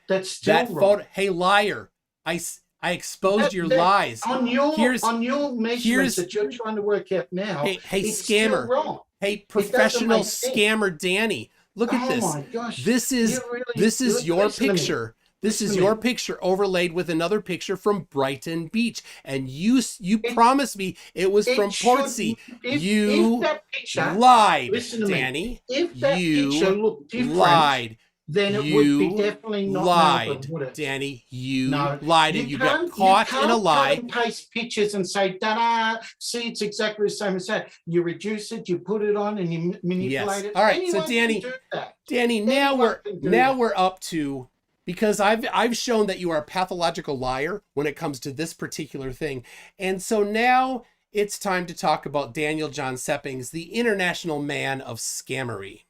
[SPEAKER 2] That's still
[SPEAKER 1] That
[SPEAKER 2] wrong.
[SPEAKER 1] photo. Hey, liar! I exposed your
[SPEAKER 2] That-
[SPEAKER 1] lies.
[SPEAKER 2] on your
[SPEAKER 1] Here's-
[SPEAKER 2] measurements
[SPEAKER 1] here's-
[SPEAKER 2] that you're trying to work out now.
[SPEAKER 1] Hey,
[SPEAKER 2] it's still
[SPEAKER 1] scammer!
[SPEAKER 2] wrong.
[SPEAKER 1] Hey,
[SPEAKER 2] doesn't
[SPEAKER 1] professional
[SPEAKER 2] make sense.
[SPEAKER 1] scammer, Danny! Look at
[SPEAKER 2] Oh
[SPEAKER 1] this.
[SPEAKER 2] my gosh!
[SPEAKER 1] This is
[SPEAKER 2] You're really-
[SPEAKER 1] this is
[SPEAKER 2] look,
[SPEAKER 1] your
[SPEAKER 2] listen to me.
[SPEAKER 1] picture. This is
[SPEAKER 2] Listen to
[SPEAKER 1] your
[SPEAKER 2] me.
[SPEAKER 1] picture overlaid with another picture from Brighton Beach, and you promised me it was
[SPEAKER 2] It
[SPEAKER 1] from
[SPEAKER 2] should-
[SPEAKER 1] Portsea.
[SPEAKER 2] if
[SPEAKER 1] You
[SPEAKER 2] that picture,
[SPEAKER 1] lied,
[SPEAKER 2] listen to me.
[SPEAKER 1] Danny.
[SPEAKER 2] if that
[SPEAKER 1] You
[SPEAKER 2] picture looked different,
[SPEAKER 1] lied.
[SPEAKER 2] then it
[SPEAKER 1] You
[SPEAKER 2] would be definitely not
[SPEAKER 1] lied,
[SPEAKER 2] Melbourne, would it?
[SPEAKER 1] Danny. You
[SPEAKER 2] No,
[SPEAKER 1] lied, and you got
[SPEAKER 2] can't-
[SPEAKER 1] caught
[SPEAKER 2] you
[SPEAKER 1] in a
[SPEAKER 2] can't
[SPEAKER 1] lie.
[SPEAKER 2] cut and paste pictures and say, "Da-da!" See, it's exactly the same as that. You reduce it, you put it on, and you manipulate it.
[SPEAKER 1] All right, so
[SPEAKER 2] Anyone can
[SPEAKER 1] Danny-
[SPEAKER 2] do that.
[SPEAKER 1] Danny, now
[SPEAKER 2] Anyone can do that.
[SPEAKER 1] we're up to, because I've shown that you are a pathological liar when it comes to this particular thing. And so now it's time to talk about Daniel John Seppings, the international man of scammery.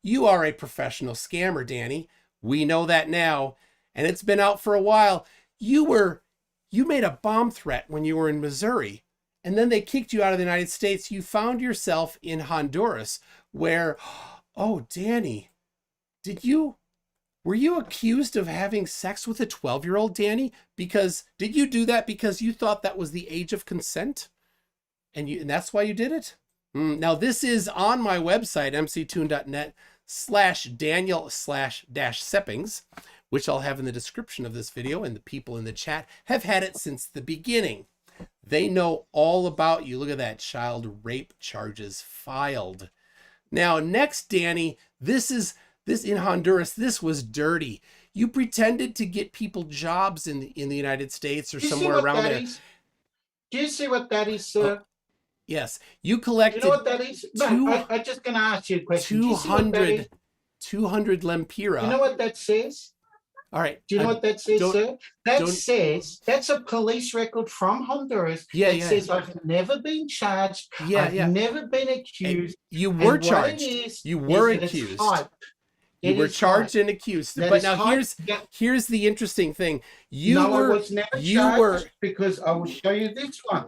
[SPEAKER 1] You are a professional scammer, Danny. We know that now, and it's been out for a while. You made a bomb threat when you were in Missouri, and then they kicked you out of the United States. You found yourself in Honduras, where, oh, Danny, were you accused of having sex with a 12-year-old, Danny? Because did you do that because you thought that was the age of consent? And that's why you did it? Now, this is on my website, mctoon.net/Daniel/Seppings, which I'll have in the description of this video, and the people in the chat have had it since the beginning. They know all about you. Look at that, child rape charges filed. Now, next, Danny, this in Honduras, this was dirty. You pretended to get people jobs in the United States or
[SPEAKER 2] Do you see
[SPEAKER 1] somewhere
[SPEAKER 2] what
[SPEAKER 1] around
[SPEAKER 2] that
[SPEAKER 1] there.
[SPEAKER 2] is? Do you see what that is, sir?
[SPEAKER 1] Yes, you
[SPEAKER 2] Do you
[SPEAKER 1] collected
[SPEAKER 2] know what that is? No, I'm just going to ask you a question. Do you see what that is?
[SPEAKER 1] 200 lempira.
[SPEAKER 2] You know what that says?
[SPEAKER 1] All right.
[SPEAKER 2] Do you know what that says,
[SPEAKER 1] don't-
[SPEAKER 2] sir? That
[SPEAKER 1] don't-
[SPEAKER 2] says, that's a police record from Honduras
[SPEAKER 1] Yeah,
[SPEAKER 2] that
[SPEAKER 1] yeah.
[SPEAKER 2] says, I've never been charged,
[SPEAKER 1] Yeah,
[SPEAKER 2] I've
[SPEAKER 1] yeah.
[SPEAKER 2] never been accused.
[SPEAKER 1] You
[SPEAKER 2] and
[SPEAKER 1] were
[SPEAKER 2] what it
[SPEAKER 1] charged.
[SPEAKER 2] is,
[SPEAKER 1] You
[SPEAKER 2] is
[SPEAKER 1] were
[SPEAKER 2] that it's
[SPEAKER 1] accused.
[SPEAKER 2] hype.
[SPEAKER 1] You
[SPEAKER 2] It
[SPEAKER 1] were
[SPEAKER 2] is
[SPEAKER 1] charged
[SPEAKER 2] hype.
[SPEAKER 1] and accused.
[SPEAKER 2] That
[SPEAKER 1] But
[SPEAKER 2] is
[SPEAKER 1] now
[SPEAKER 2] hype. Yeah.
[SPEAKER 1] here's the interesting thing.
[SPEAKER 2] I was never
[SPEAKER 1] you
[SPEAKER 2] charged
[SPEAKER 1] were-
[SPEAKER 2] because I will show you this one.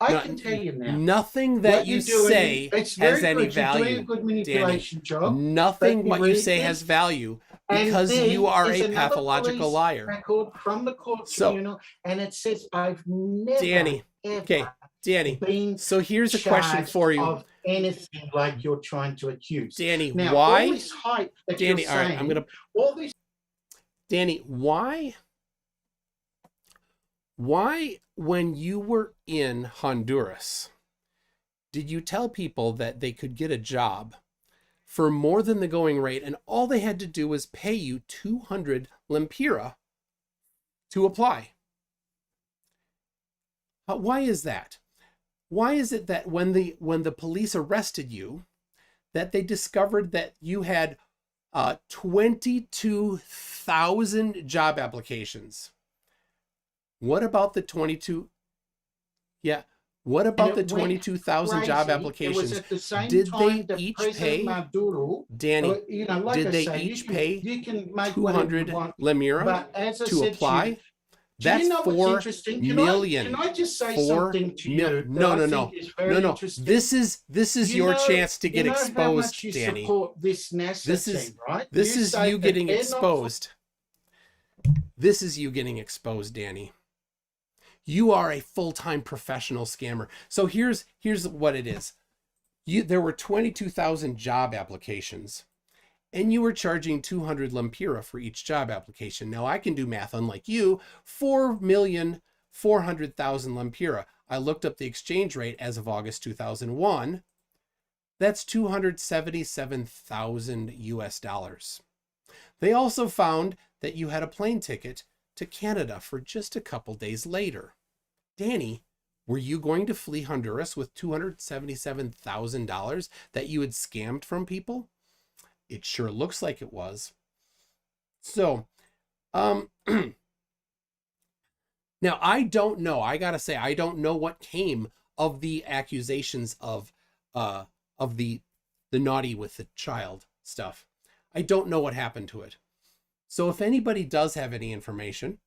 [SPEAKER 2] I
[SPEAKER 1] No,
[SPEAKER 2] can tell you now.
[SPEAKER 1] nothing that
[SPEAKER 2] What
[SPEAKER 1] you
[SPEAKER 2] you're doing,
[SPEAKER 1] say
[SPEAKER 2] it's
[SPEAKER 1] has
[SPEAKER 2] very
[SPEAKER 1] any
[SPEAKER 2] good. You're doing a
[SPEAKER 1] value.
[SPEAKER 2] good manipulation job.
[SPEAKER 1] Nothing
[SPEAKER 2] but
[SPEAKER 1] what you
[SPEAKER 2] read
[SPEAKER 1] say
[SPEAKER 2] this,
[SPEAKER 1] has value
[SPEAKER 2] and
[SPEAKER 1] because
[SPEAKER 2] then
[SPEAKER 1] you are
[SPEAKER 2] there's
[SPEAKER 1] a
[SPEAKER 2] another
[SPEAKER 1] pathological
[SPEAKER 2] police
[SPEAKER 1] liar.
[SPEAKER 2] record from the court
[SPEAKER 1] So-
[SPEAKER 2] tribunal, and it says I've never,
[SPEAKER 1] Danny,
[SPEAKER 2] ever
[SPEAKER 1] okay, Danny.
[SPEAKER 2] been
[SPEAKER 1] So here's a question
[SPEAKER 2] charged
[SPEAKER 1] for you.
[SPEAKER 2] of anything like you're trying to accuse.
[SPEAKER 1] Danny,
[SPEAKER 2] Now, all
[SPEAKER 1] why?
[SPEAKER 2] this hype that
[SPEAKER 1] Danny,
[SPEAKER 2] you're
[SPEAKER 1] all right,
[SPEAKER 2] saying, all this
[SPEAKER 1] Danny, why Why, when you were in Honduras, did you tell people that they could get a job for more than the going rate, and all they had to do was pay you 200 lempira to apply? Why is that? Why is it that when the police arrested you, that they discovered that you had 22,000 job applications? What about the 22? Yeah. What about the 22,000 job applications?
[SPEAKER 2] It was at the same
[SPEAKER 1] Did
[SPEAKER 2] time
[SPEAKER 1] they
[SPEAKER 2] that
[SPEAKER 1] each
[SPEAKER 2] President
[SPEAKER 1] pay,
[SPEAKER 2] Maduro,
[SPEAKER 1] Danny?
[SPEAKER 2] you know, like
[SPEAKER 1] Did
[SPEAKER 2] I
[SPEAKER 1] they
[SPEAKER 2] say,
[SPEAKER 1] each pay
[SPEAKER 2] you can make whatever you
[SPEAKER 1] 200
[SPEAKER 2] want,
[SPEAKER 1] lemira
[SPEAKER 2] but as I
[SPEAKER 1] to
[SPEAKER 2] said
[SPEAKER 1] apply?
[SPEAKER 2] to you, do
[SPEAKER 1] That's
[SPEAKER 2] you know what's
[SPEAKER 1] 4
[SPEAKER 2] interesting?
[SPEAKER 1] million.
[SPEAKER 2] Can I just say
[SPEAKER 1] 4
[SPEAKER 2] something to you that
[SPEAKER 1] no,
[SPEAKER 2] I
[SPEAKER 1] no,
[SPEAKER 2] think
[SPEAKER 1] no,
[SPEAKER 2] is very
[SPEAKER 1] no, no.
[SPEAKER 2] interesting?
[SPEAKER 1] This is
[SPEAKER 2] You
[SPEAKER 1] your
[SPEAKER 2] know-
[SPEAKER 1] chance to get
[SPEAKER 2] you know how
[SPEAKER 1] exposed,
[SPEAKER 2] much you
[SPEAKER 1] Danny.
[SPEAKER 2] support this NASA
[SPEAKER 1] This
[SPEAKER 2] team,
[SPEAKER 1] is
[SPEAKER 2] right?
[SPEAKER 1] this is
[SPEAKER 2] say
[SPEAKER 1] you
[SPEAKER 2] that
[SPEAKER 1] getting
[SPEAKER 2] they're not-
[SPEAKER 1] exposed. This is you getting exposed, Danny. You are a full-time professional scammer. So here's what it is. There were 22,000 job applications, and you were charging 200 lempira for each job application. Now I can do math unlike you. 4,400,000 lempira. I looked up the exchange rate as of August 2001. That's 277,000 US dollars. They also found that you had a plane ticket to Canada for just a couple days later. Danny, were you going to flee Honduras with $277,000 that you had scammed from people? It sure looks like it was. So, now I don't know. I gotta say, I don't know what came of the accusations of the naughty with the child stuff. I don't know what happened to it. So if anybody does have any information,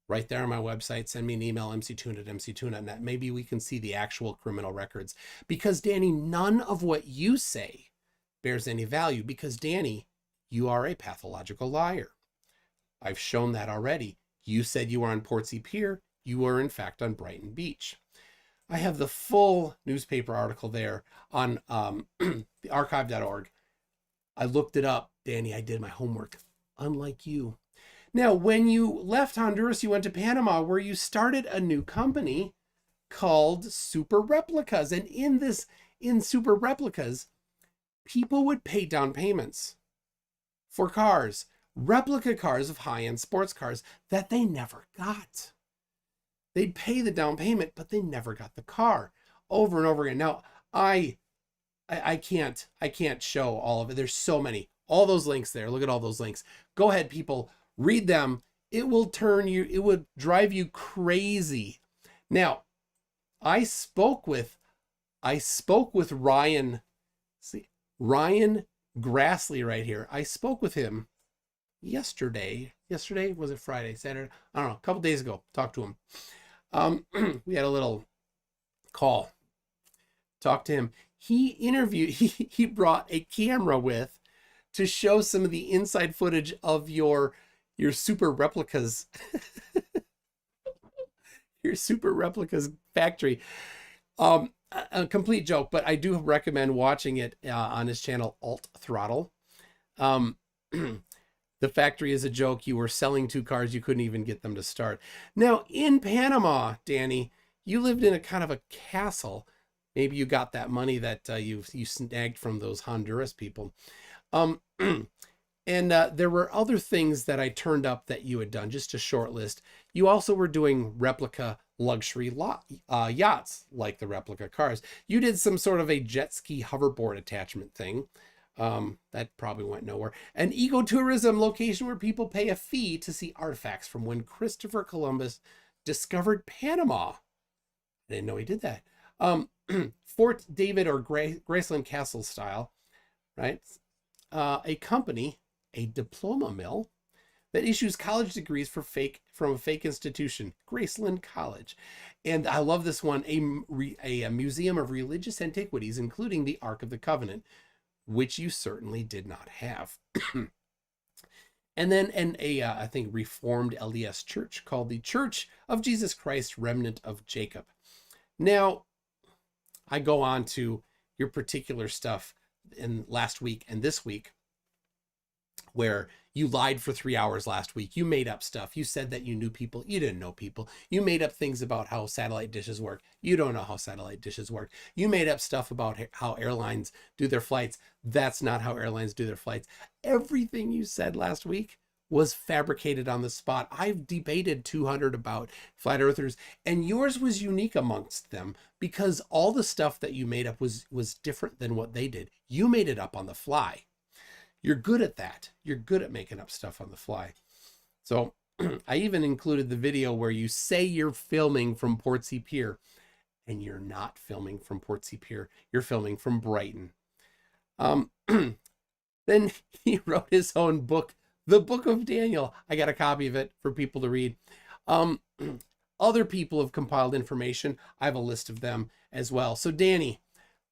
[SPEAKER 1] right there on my website, send me an email, mctoon@mctoon.net. Maybe we can see the actual criminal records. Because Danny, none of what you say bears any value, because Danny, you are a pathological liar. I've shown that already. You said you were on Portsea Pier. You were in fact on Brighton Beach. I have the full newspaper article there on the archive.org. I looked it up, Danny. I did my homework, unlike you. Now, when you left Honduras, you went to Panama, where you started a new company called Super Replicas. And in Super Replicas, people would pay down payments for cars, replica cars of high-end sports cars that they never got. They'd pay the down payment, but they never got the car, over and over again. Now, I can't show all of it. There's so many. All those links there. Look at all those links. Go ahead, people. Read them. It would drive you crazy. Now, I spoke with Ryan. See, Ryan Grassley right here. I spoke with him yesterday. Yesterday, was it Friday, Saturday? I don't know. A couple days ago. Talked to him. We had a little call. Talked to him. He brought a camera with to show some of the inside footage of your Super Replicas, your Super Replicas factory. A complete joke, but I do recommend watching it on his channel, Alt Throttle. The factory is a joke. You were selling 2 cars. You couldn't even get them to start. Now, in Panama, Danny, you lived in a kind of a castle. Maybe you got that money that you snagged from those Honduras people. And there were other things that I turned up that you had done, just a short list. You also were doing replica luxury yachts, like the replica cars. You did some sort of a jet ski hoverboard attachment thing. That probably went nowhere. An ecotourism location where people pay a fee to see artifacts from when Christopher Columbus discovered Panama. I didn't know he did that. Fort David or Graceland Castle style, right? A company, a diploma mill that issues college degrees from a fake institution, Graceland College. And I love this one, a museum of religious antiquities, including the Ark of the Covenant, which you certainly did not have. And then I think Reformed LDS church called the Church of Jesus Christ Remnant of Jacob. Now, I go on to your particular stuff in last week and this week, where You lied for 3 hours last week. You made up stuff. You said that you knew people. You didn't know people. You made up things about how satellite dishes work. You don't know how satellite dishes work. You made up stuff about how airlines do their flights. That's not how airlines do their flights. Everything you said last week was fabricated on the spot. I've debated 200 about flat earthers, and yours was unique amongst them because all the stuff that you made up was different than what they did. You made it up on the fly. You're good at that. You're good at making up stuff on the fly. So I even included the video where you say you're filming from Portsea Pier, and you're not filming from Portsea Pier. You're filming from Brighton. Then he wrote his own book, The Book of Daniel. I got a copy of it for people to read. Other people have compiled information. I have a list of them as well. So Danny,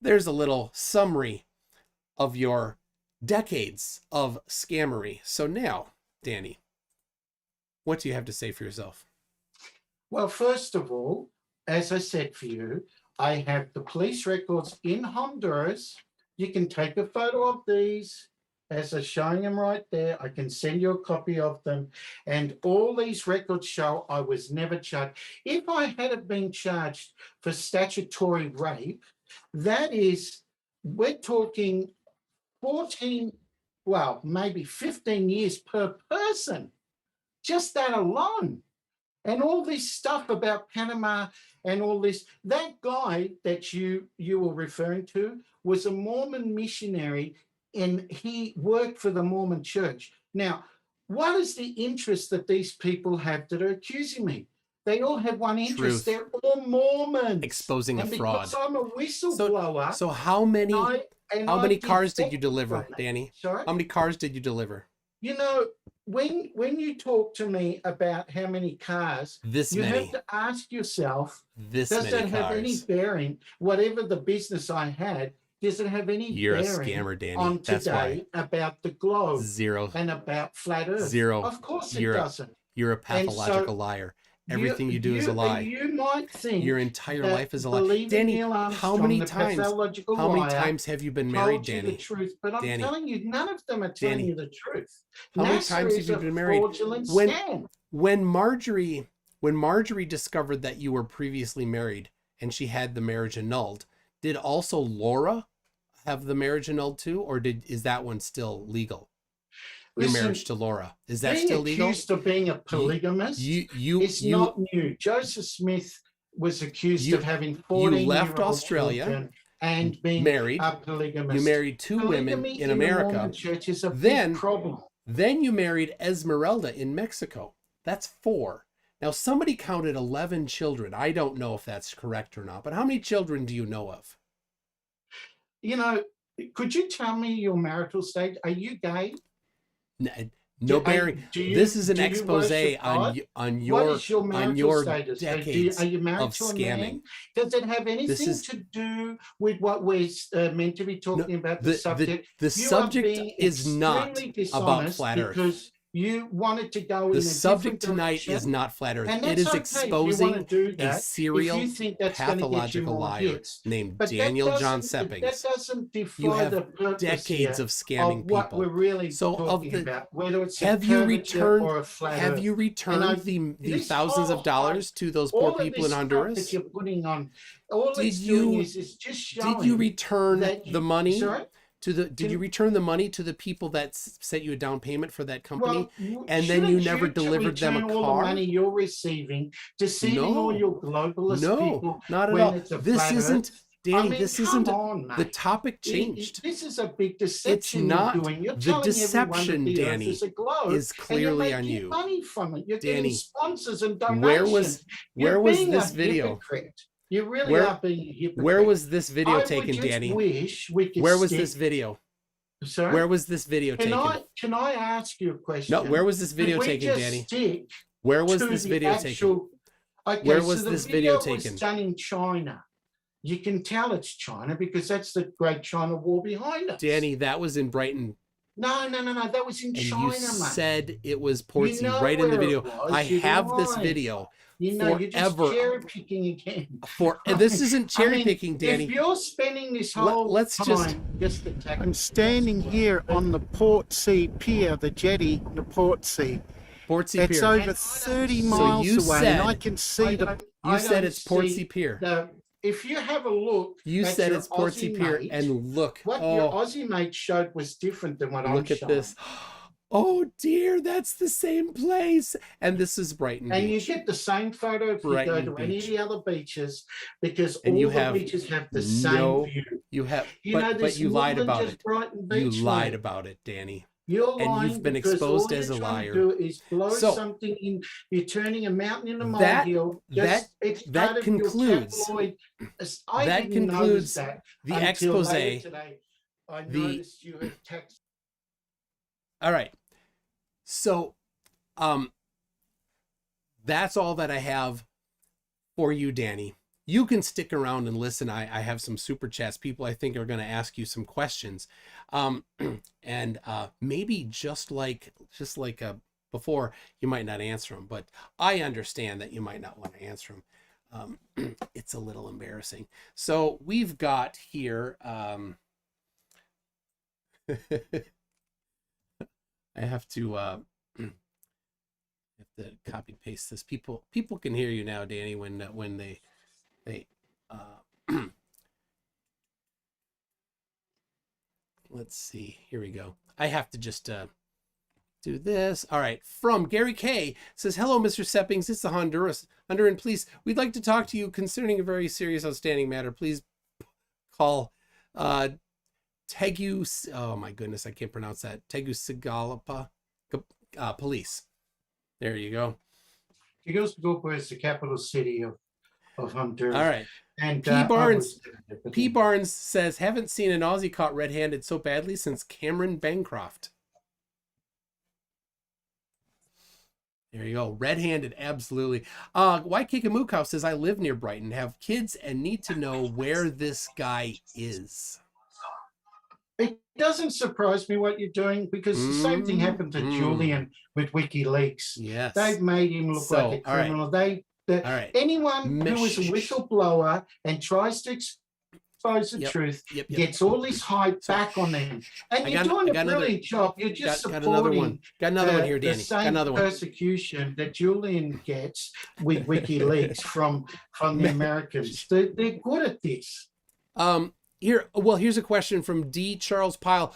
[SPEAKER 1] there's a little summary of your decades of scammery. So now, Danny, what do you have to say for yourself?
[SPEAKER 2] Well, first of all, as I said for you, I have the police records in Honduras. You can take a photo of these as I'm showing them right there. I can send you a copy of them. And all these records show I was never charged. If I had been charged for statutory rape, that is, we're talking 14, well, maybe 15 years per person. Just that alone. And all this stuff about Panama and all this, that guy that you were referring to was a Mormon missionary, and he worked for the Mormon church. Now, what is the interest that these people have that are accusing me? They all have one interest.
[SPEAKER 1] Truth.
[SPEAKER 2] They're all Mormons.
[SPEAKER 1] Exposing a fraud.
[SPEAKER 2] Because I'm a whistleblower.
[SPEAKER 1] So how many cars did you deliver, Danny?
[SPEAKER 2] Sorry?
[SPEAKER 1] How many cars did you deliver?
[SPEAKER 2] You know, when you talk to me about how many cars, you have to ask yourself, does that have any bearing, whatever the business I had, does it have any bearing
[SPEAKER 1] Danny.
[SPEAKER 2] on today about the globe?
[SPEAKER 1] Zero.
[SPEAKER 2] And about flat earth?
[SPEAKER 1] Zero.
[SPEAKER 2] Of course it doesn't.
[SPEAKER 1] You're a pathological liar. Everything you do is a lie.
[SPEAKER 2] You might think
[SPEAKER 1] your entire life is a lie. Danny, how many times have you been married, Danny?
[SPEAKER 2] The truth, but I'm telling you, none of them are telling you the truth.
[SPEAKER 1] How many times have you been married? When Marjorie discovered that you were previously married and she had the marriage annulled, did also Laura have the marriage annulled too, or is that one still legal? Your marriage to Laura, is that still legal?
[SPEAKER 2] Being accused of being a polygamist is not new. Joseph Smith was accused of having 14
[SPEAKER 1] You left Australia
[SPEAKER 2] and being
[SPEAKER 1] married.
[SPEAKER 2] A polygamist.
[SPEAKER 1] You married two women in America.
[SPEAKER 2] The church is a big problem.
[SPEAKER 1] Then you married Esmeralda in Mexico. That's 4. Now somebody counted 11 children. I don't know if that's correct or not, but how many children do you know of?
[SPEAKER 2] You know, could you tell me your marital state? Are you gay?
[SPEAKER 1] No bearing. This is an expose on your decades
[SPEAKER 2] are you married
[SPEAKER 1] of
[SPEAKER 2] to a
[SPEAKER 1] scamming.
[SPEAKER 2] Man? Does it have anything to do with what we're meant to be talking about? The subject.
[SPEAKER 1] The subject is not about flat Earth.
[SPEAKER 2] Because you wanted to go in
[SPEAKER 1] the subject tonight is not flat Earth. It is exposing a serial pathological liar named Daniel John Seppings.
[SPEAKER 2] That doesn't defy
[SPEAKER 1] you have
[SPEAKER 2] the purpose
[SPEAKER 1] decades of scamming
[SPEAKER 2] of what
[SPEAKER 1] people.
[SPEAKER 2] We're really
[SPEAKER 1] so
[SPEAKER 2] talking about, whether it's
[SPEAKER 1] have you returned
[SPEAKER 2] or a flat
[SPEAKER 1] have
[SPEAKER 2] Earth.
[SPEAKER 1] you returned the thousands of dollars to those poor people in Honduras?
[SPEAKER 2] That you're putting on, all it's doing is just showing.
[SPEAKER 1] Did you return the money?
[SPEAKER 2] Sorry?
[SPEAKER 1] Did you return the money to the people that sent you a down payment for that company, and then you never delivered them a car?
[SPEAKER 2] All the money you're receiving, deceiving all your globalist people.
[SPEAKER 1] No, not at all. This isn't, Danny. This isn't. The topic changed.
[SPEAKER 2] This is a big deception.
[SPEAKER 1] It's not.
[SPEAKER 2] You're
[SPEAKER 1] the deception, Danny, is clearly on you.
[SPEAKER 2] Money from it. You're
[SPEAKER 1] Danny,
[SPEAKER 2] getting sponsors and donations.
[SPEAKER 1] Where was this video?
[SPEAKER 2] You really are being a hypocrite.
[SPEAKER 1] Where was this video taken, Danny? Where was this video?
[SPEAKER 2] Sorry?
[SPEAKER 1] Where was this video taken?
[SPEAKER 2] Can I ask you a question?
[SPEAKER 1] No, where was this video taken, Danny? Where was this video taken?
[SPEAKER 2] Okay,
[SPEAKER 1] where was this video taken?
[SPEAKER 2] Was done in China. You can tell it's China because that's the Great China War behind us.
[SPEAKER 1] Danny, that was in Brighton.
[SPEAKER 2] No. That was in China,
[SPEAKER 1] you
[SPEAKER 2] mate.
[SPEAKER 1] said it was Portsea right in the video. I have this video
[SPEAKER 2] You know, you're just
[SPEAKER 1] forever.
[SPEAKER 2] cherry picking again.
[SPEAKER 1] This isn't cherry picking, Danny.
[SPEAKER 2] If you're spending this whole
[SPEAKER 1] let's
[SPEAKER 2] time just attacking. I'm standing here on the Portsea Pier, the jetty, the Portsea.
[SPEAKER 1] Portsea
[SPEAKER 2] It's
[SPEAKER 1] Pier.
[SPEAKER 2] over 30 miles away, and I can see
[SPEAKER 1] You said it's Portsea Pier.
[SPEAKER 2] If you have a look,
[SPEAKER 1] You
[SPEAKER 2] at
[SPEAKER 1] said
[SPEAKER 2] your
[SPEAKER 1] it's Portsea
[SPEAKER 2] Aussie
[SPEAKER 1] Pier,
[SPEAKER 2] mate,
[SPEAKER 1] and look.
[SPEAKER 2] what your Aussie mate showed was different than what I'm
[SPEAKER 1] look at
[SPEAKER 2] showing.
[SPEAKER 1] this. Oh dear, that's the same place. And this is Brighton
[SPEAKER 2] And
[SPEAKER 1] Beach.
[SPEAKER 2] you get the same photo if
[SPEAKER 1] Brighton
[SPEAKER 2] you go to any of
[SPEAKER 1] Beach.
[SPEAKER 2] the other beaches, because
[SPEAKER 1] And
[SPEAKER 2] all
[SPEAKER 1] you
[SPEAKER 2] the
[SPEAKER 1] have
[SPEAKER 2] beaches have the same view.
[SPEAKER 1] You have,
[SPEAKER 2] You know,
[SPEAKER 1] but
[SPEAKER 2] there's
[SPEAKER 1] you lied
[SPEAKER 2] more than
[SPEAKER 1] about
[SPEAKER 2] just
[SPEAKER 1] it.
[SPEAKER 2] Brighton
[SPEAKER 1] You
[SPEAKER 2] Beach,
[SPEAKER 1] lied
[SPEAKER 2] mate.
[SPEAKER 1] about it, Danny.
[SPEAKER 2] You're
[SPEAKER 1] And
[SPEAKER 2] lying
[SPEAKER 1] you've been
[SPEAKER 2] because
[SPEAKER 1] exposed
[SPEAKER 2] all
[SPEAKER 1] as a
[SPEAKER 2] you're trying
[SPEAKER 1] liar.
[SPEAKER 2] to do is blow
[SPEAKER 1] So,
[SPEAKER 2] something in. You're turning a mountain into a
[SPEAKER 1] that-
[SPEAKER 2] molehill. It's
[SPEAKER 1] that
[SPEAKER 2] part of
[SPEAKER 1] concludes-
[SPEAKER 2] your tabloid. I
[SPEAKER 1] that
[SPEAKER 2] didn't
[SPEAKER 1] concludes
[SPEAKER 2] notice that
[SPEAKER 1] the
[SPEAKER 2] until
[SPEAKER 1] expose.
[SPEAKER 2] later today. I noticed you had texted.
[SPEAKER 1] All right. So, that's all that I have for you, Danny. You can stick around and listen. I have some super chats. People I think are going to ask you some questions, and maybe just like before, you might not answer them. But I understand that you might not want to answer them. It's a little embarrassing. So we've got here. I have to copy paste this. People can hear you now, Danny, when they let's see, here we go. I have to just do this. All right, from Gary K says, hello Mr. Seppings, it's the Honduran police. We'd like to talk to you concerning a very serious outstanding matter. Please call Tegus, oh my goodness, I can't pronounce that, Tegucigalpa police. There you go.
[SPEAKER 2] Tegucigalpa is the capital city of Honduras.
[SPEAKER 1] All right.
[SPEAKER 2] And
[SPEAKER 1] P. Barnes says, haven't seen an Aussie caught red-handed so badly since Cameron Bancroft. There you go. Red-handed, absolutely. Waikikamukow says, I live near Brighton, have kids, and need to know where this guy is.
[SPEAKER 2] It doesn't surprise me what you're doing, because the same thing happened to Julian with WikiLeaks.
[SPEAKER 1] Yes.
[SPEAKER 2] They've made him look like a criminal.
[SPEAKER 1] Right.
[SPEAKER 2] Anyone who is a whistleblower and tries to expose the truth gets all this hype back on them. And you're doing a brilliant job. You're just supporting
[SPEAKER 1] got another one here, Danny.
[SPEAKER 2] the same persecution that Julian gets with WikiLeaks from the Americans. They're good at this.
[SPEAKER 1] Here's a question from D. Charles Pyle.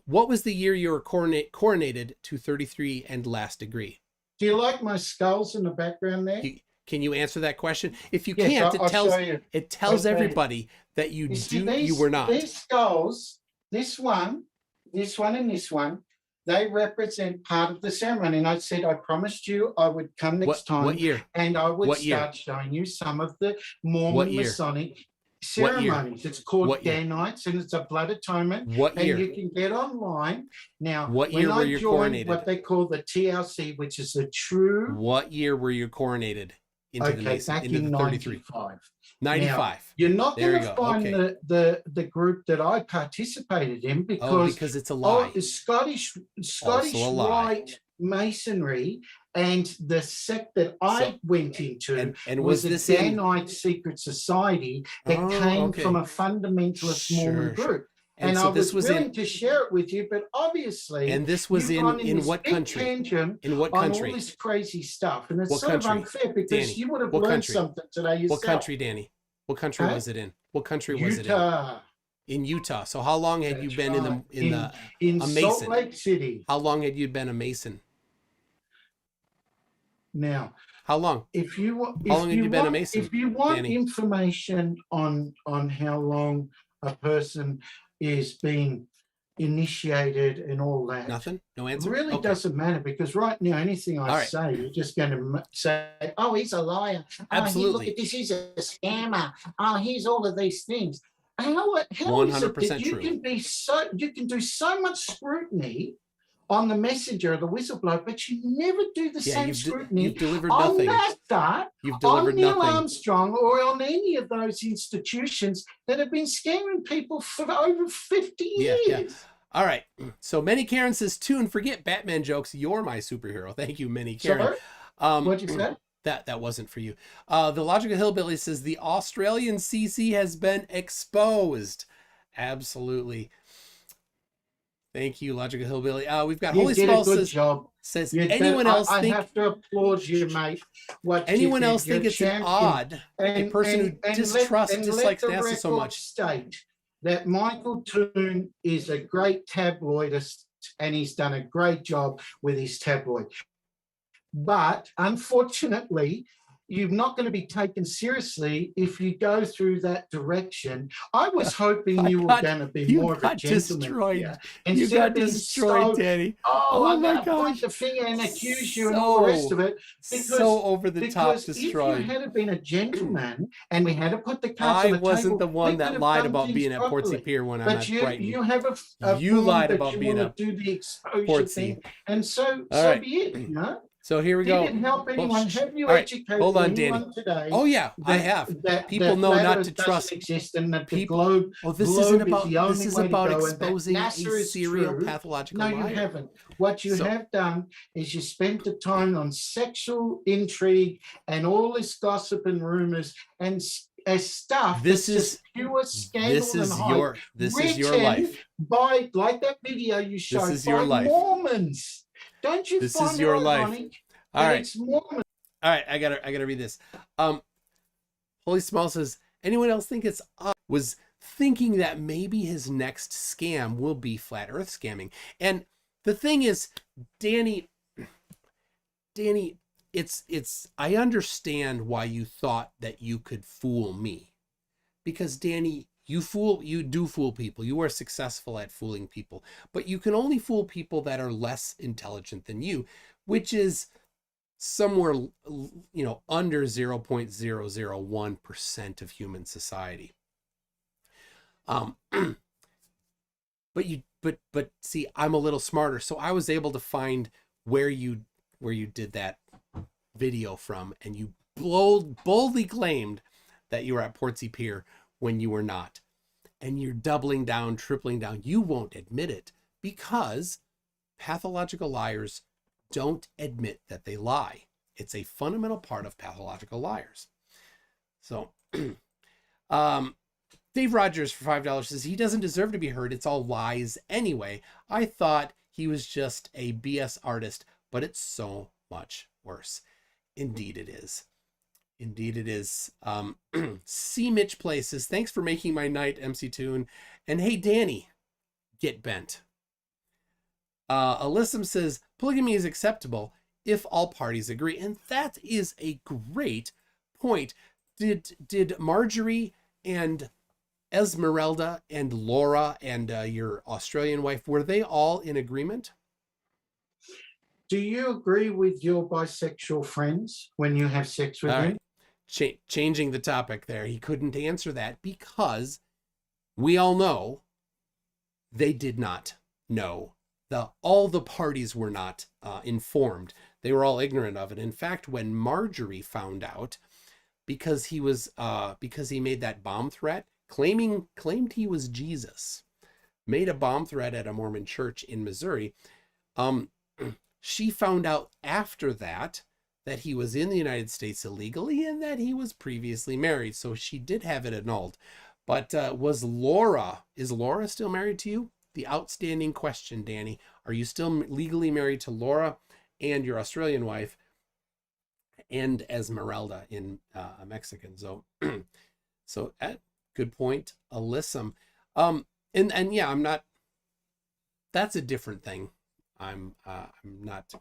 [SPEAKER 1] What was the year you were coronated to 33 and last degree?
[SPEAKER 2] Do you like my skulls in the background there?
[SPEAKER 1] Can you answer that question? If you
[SPEAKER 2] Yes,
[SPEAKER 1] can't,
[SPEAKER 2] it
[SPEAKER 1] tells everybody that you were not.
[SPEAKER 2] These skulls, this one, and this one, they represent part of the ceremony. And I said, I promised you I would come next time.
[SPEAKER 1] What year?
[SPEAKER 2] And I would start showing you some of the Mormon Masonic ceremonies. It's called Day Nights, and it's a blood atonement.
[SPEAKER 1] What year?
[SPEAKER 2] And you can get online. Now,
[SPEAKER 1] what year were you coronated?
[SPEAKER 2] What they call the TLC, which is the true.
[SPEAKER 1] What year were you coronated into the Mason?
[SPEAKER 2] Back
[SPEAKER 1] into
[SPEAKER 2] in
[SPEAKER 1] the 33?
[SPEAKER 2] 95. Now, you're not going to find the group that I participated in, because
[SPEAKER 1] it's a lie.
[SPEAKER 2] It's Scottish Rite Masonry, and the sect that I went into
[SPEAKER 1] and
[SPEAKER 2] was the Danite Secret Society that came from a fundamentalist Mormon group. And so I was willing to share it with you, but obviously,
[SPEAKER 1] and this was in what country?
[SPEAKER 2] In what country? On all this crazy stuff, and it's sort of unfair, because Danny, you would have learned something today yourself.
[SPEAKER 1] What country, Danny? What country was it in? What country was it in?
[SPEAKER 2] Utah.
[SPEAKER 1] In Utah. So how long had you been in a Mason?
[SPEAKER 2] Salt Lake City.
[SPEAKER 1] How long had you been a Mason?
[SPEAKER 2] Now,
[SPEAKER 1] how long?
[SPEAKER 2] How long
[SPEAKER 1] had you been a Mason?
[SPEAKER 2] If you want
[SPEAKER 1] Danny?
[SPEAKER 2] information on how long a person is being initiated and all that,
[SPEAKER 1] nothing. No answer.
[SPEAKER 2] It really doesn't matter, because right now anything I say, you're just going to say, "Oh, he's a liar.
[SPEAKER 1] Absolutely.
[SPEAKER 2] Look at this. He's a scammer. Oh, here's all of these things." How is it that you can do so much scrutiny on the messenger, the whistleblower, but you never do the same scrutiny
[SPEAKER 1] you've delivered
[SPEAKER 2] on
[SPEAKER 1] nothing.
[SPEAKER 2] NASA, on Neil Armstrong, or on any of those institutions that have been scamming people for over 50 years.
[SPEAKER 1] Yeah. All right. So Minnie Karen says, tune, forget Batman jokes. You're my superhero. Thank you, Minnie Karen.
[SPEAKER 2] What'd you say?
[SPEAKER 1] That wasn't for you. The Logical Hillbilly says the Australian CC has been exposed. Absolutely. Thank you, Logical Hillbilly. We've got
[SPEAKER 2] You
[SPEAKER 1] Holy
[SPEAKER 2] did a
[SPEAKER 1] Small
[SPEAKER 2] good job.
[SPEAKER 1] says
[SPEAKER 2] You did-
[SPEAKER 1] anyone else
[SPEAKER 2] I
[SPEAKER 1] think
[SPEAKER 2] have to applaud you, mate. What
[SPEAKER 1] anyone
[SPEAKER 2] you did,
[SPEAKER 1] else think
[SPEAKER 2] you're
[SPEAKER 1] it's an
[SPEAKER 2] champion.
[SPEAKER 1] odd a person who distrusts, dislikes
[SPEAKER 2] the
[SPEAKER 1] NASA so
[SPEAKER 2] record
[SPEAKER 1] much?
[SPEAKER 2] state that Michael Toon is a great tabloidist and he's done a great job with his tabloid. But unfortunately, you're not going to be taken seriously if you go through that direction. I was hoping you were going to be more of a gentleman.
[SPEAKER 1] Destroyed.
[SPEAKER 2] Here.
[SPEAKER 1] You
[SPEAKER 2] Instead
[SPEAKER 1] got
[SPEAKER 2] of being
[SPEAKER 1] destroyed, Danny.
[SPEAKER 2] I'm
[SPEAKER 1] my
[SPEAKER 2] going to point
[SPEAKER 1] gosh.
[SPEAKER 2] the finger and accuse you and all the rest of it.
[SPEAKER 1] So over the top destroyed.
[SPEAKER 2] If you had been a gentleman and we had to put the cards on the table,
[SPEAKER 1] wasn't the one
[SPEAKER 2] we
[SPEAKER 1] that
[SPEAKER 2] could have
[SPEAKER 1] lied
[SPEAKER 2] done
[SPEAKER 1] about
[SPEAKER 2] things
[SPEAKER 1] being at Portsea
[SPEAKER 2] properly.
[SPEAKER 1] Pier when I'm
[SPEAKER 2] But
[SPEAKER 1] at
[SPEAKER 2] you,
[SPEAKER 1] Brighton.
[SPEAKER 2] you have a
[SPEAKER 1] You
[SPEAKER 2] form
[SPEAKER 1] lied
[SPEAKER 2] that
[SPEAKER 1] about
[SPEAKER 2] you
[SPEAKER 1] being
[SPEAKER 2] want
[SPEAKER 1] a
[SPEAKER 2] to do the exposure
[SPEAKER 1] Portsea.
[SPEAKER 2] thing, and so
[SPEAKER 1] right.
[SPEAKER 2] be it. You know.
[SPEAKER 1] So here we
[SPEAKER 2] Did
[SPEAKER 1] go.
[SPEAKER 2] it help anyone? Have you
[SPEAKER 1] All right,
[SPEAKER 2] educated
[SPEAKER 1] hold on,
[SPEAKER 2] anyone
[SPEAKER 1] Danny.
[SPEAKER 2] today?
[SPEAKER 1] Oh yeah, I have. People know
[SPEAKER 2] flat
[SPEAKER 1] not
[SPEAKER 2] Earth
[SPEAKER 1] to
[SPEAKER 2] doesn't
[SPEAKER 1] trust
[SPEAKER 2] exist, and that the
[SPEAKER 1] people.
[SPEAKER 2] globe.
[SPEAKER 1] Oh, this
[SPEAKER 2] globe
[SPEAKER 1] isn't
[SPEAKER 2] is
[SPEAKER 1] about.
[SPEAKER 2] the only
[SPEAKER 1] This is
[SPEAKER 2] way to
[SPEAKER 1] about
[SPEAKER 2] go, and that
[SPEAKER 1] exposing a
[SPEAKER 2] NASA is
[SPEAKER 1] serial
[SPEAKER 2] true.
[SPEAKER 1] pathological
[SPEAKER 2] No,
[SPEAKER 1] liar.
[SPEAKER 2] you haven't. What you have done is you spent the time on sexual intrigue and all this gossip and rumors and stuff.
[SPEAKER 1] This
[SPEAKER 2] that's
[SPEAKER 1] is
[SPEAKER 2] just pure scandal and hype.
[SPEAKER 1] This is your life.
[SPEAKER 2] By like that video you showed.
[SPEAKER 1] This is your life.
[SPEAKER 2] Mormons. Don't you
[SPEAKER 1] this
[SPEAKER 2] find
[SPEAKER 1] is
[SPEAKER 2] it
[SPEAKER 1] your
[SPEAKER 2] ironic?
[SPEAKER 1] life. All right.
[SPEAKER 2] It's Mormons.
[SPEAKER 1] All right, I gotta read this. Holy Small says, anyone else think it's was thinking that maybe his next scam will be flat Earth scamming. And the thing is, Danny, it's I understand why you thought that you could fool me. Because Danny, you do fool people. You are successful at fooling people, but you can only fool people that are less intelligent than you, which is somewhere, under 0.001% of human society. But see, I'm a little smarter, so I was able to find where you did that video from, and you boldly claimed that you were at Portsea Pier when you were not, and you're doubling down, tripling down. You won't admit it because pathological liars don't admit that they lie. It's a fundamental part of pathological liars. So, Dave Rogers for $5 says he doesn't deserve to be heard. It's all lies anyway. I thought he was just a BS artist, but it's so much worse. Indeed it is. Indeed it is. C. Mitch Places, thanks for making my night, MC Toon. And hey, Danny, get bent. Alyssum says polygamy is acceptable if all parties agree, and that is a great point. Did Marjorie and Esmeralda and Laura and your Australian wife, were they all in agreement?
[SPEAKER 2] Do you agree with your bisexual friends when you have sex with them?
[SPEAKER 1] Changing the topic there, he couldn't answer that because we all know they did not know. All the parties were not informed. They were all ignorant of it. In fact, when Marjorie found out, because he made that bomb threat, claimed he was Jesus, made a bomb threat at a Mormon church in Missouri. She found out after that he was in the United States illegally and that he was previously married. So she did have it annulled. But is Laura still married to you? The outstanding question, Danny. Are you still legally married to Laura and your Australian wife and Esmeralda in Mexican? So, good point, Alyssum. And yeah, I'm not. That's a different thing. I'm not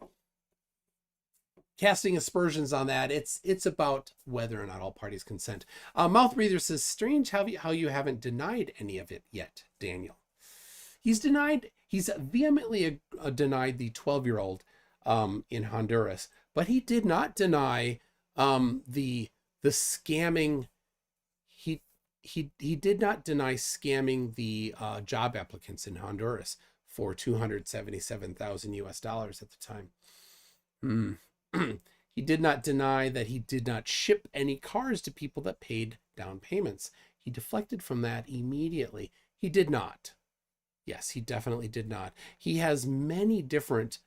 [SPEAKER 1] casting aspersions on that. It's about whether or not all parties consent. Mouth Breather says, strange how you haven't denied any of it yet, Daniel. He's vehemently denied the 12-year-old in Honduras, but he did not deny the scamming. He did not deny scamming the job applicants in Honduras for $277,000 at the time. He did not deny that he did not ship any cars to people that paid down payments. He deflected from that immediately. He did not. Yes, he definitely did not. He has many different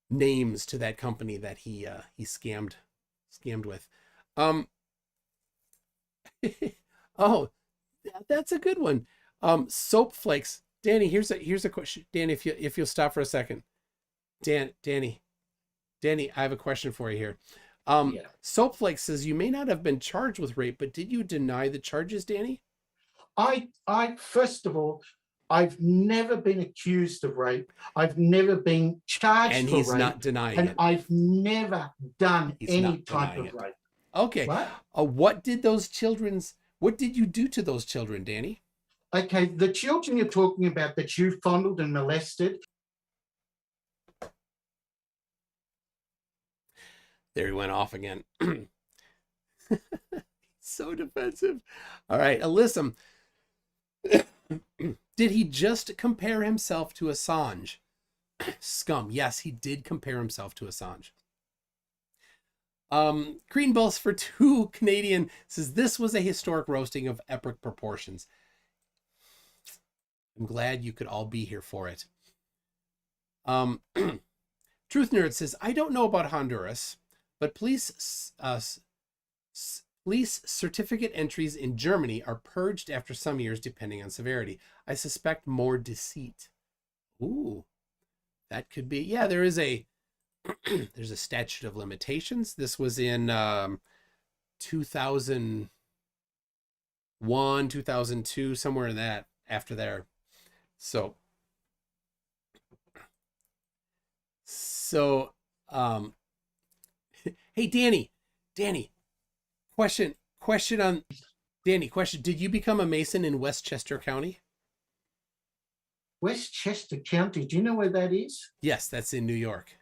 [SPEAKER 1] names to that company that he scammed with. Oh, that's a good one. Soap flakes. Danny, here's a question. Danny, if you'll stop for a second. Danny, I have a question for you here.
[SPEAKER 2] Yeah.
[SPEAKER 1] Soap flakes says you may not have been charged with rape, but did you deny the charges, Danny?
[SPEAKER 2] I first of all, I've never been accused of rape. I've never been charged
[SPEAKER 1] And
[SPEAKER 2] for
[SPEAKER 1] he's
[SPEAKER 2] rape,
[SPEAKER 1] not denying
[SPEAKER 2] and
[SPEAKER 1] it.
[SPEAKER 2] I've never done
[SPEAKER 1] He's
[SPEAKER 2] any
[SPEAKER 1] not
[SPEAKER 2] type
[SPEAKER 1] denying
[SPEAKER 2] of
[SPEAKER 1] it.
[SPEAKER 2] rape.
[SPEAKER 1] Okay.
[SPEAKER 2] Right?
[SPEAKER 1] What did you do to those children, Danny?
[SPEAKER 2] Okay, the children you're talking about that you fondled and molested.
[SPEAKER 1] There he went off again. So defensive. All right, Alyssa. Did he just compare himself to Assange? Scum. Yes, he did compare himself to Assange. Green Bulls for 2 Canadian says this was a historic roasting of epic proportions. I'm glad you could all be here for it. Truth Nerd says, I don't know about Honduras, but police certificate entries in Germany are purged after some years, depending on severity. I suspect more deceit. Ooh, that could be. Yeah, there is there's a statute of limitations. This was in 2001, 2002, somewhere in that after there. So hey, Danny, question on Danny, question. Did you become a Mason in Westchester County?
[SPEAKER 2] Westchester County, do you know where that is?
[SPEAKER 1] Yes, that's in New York.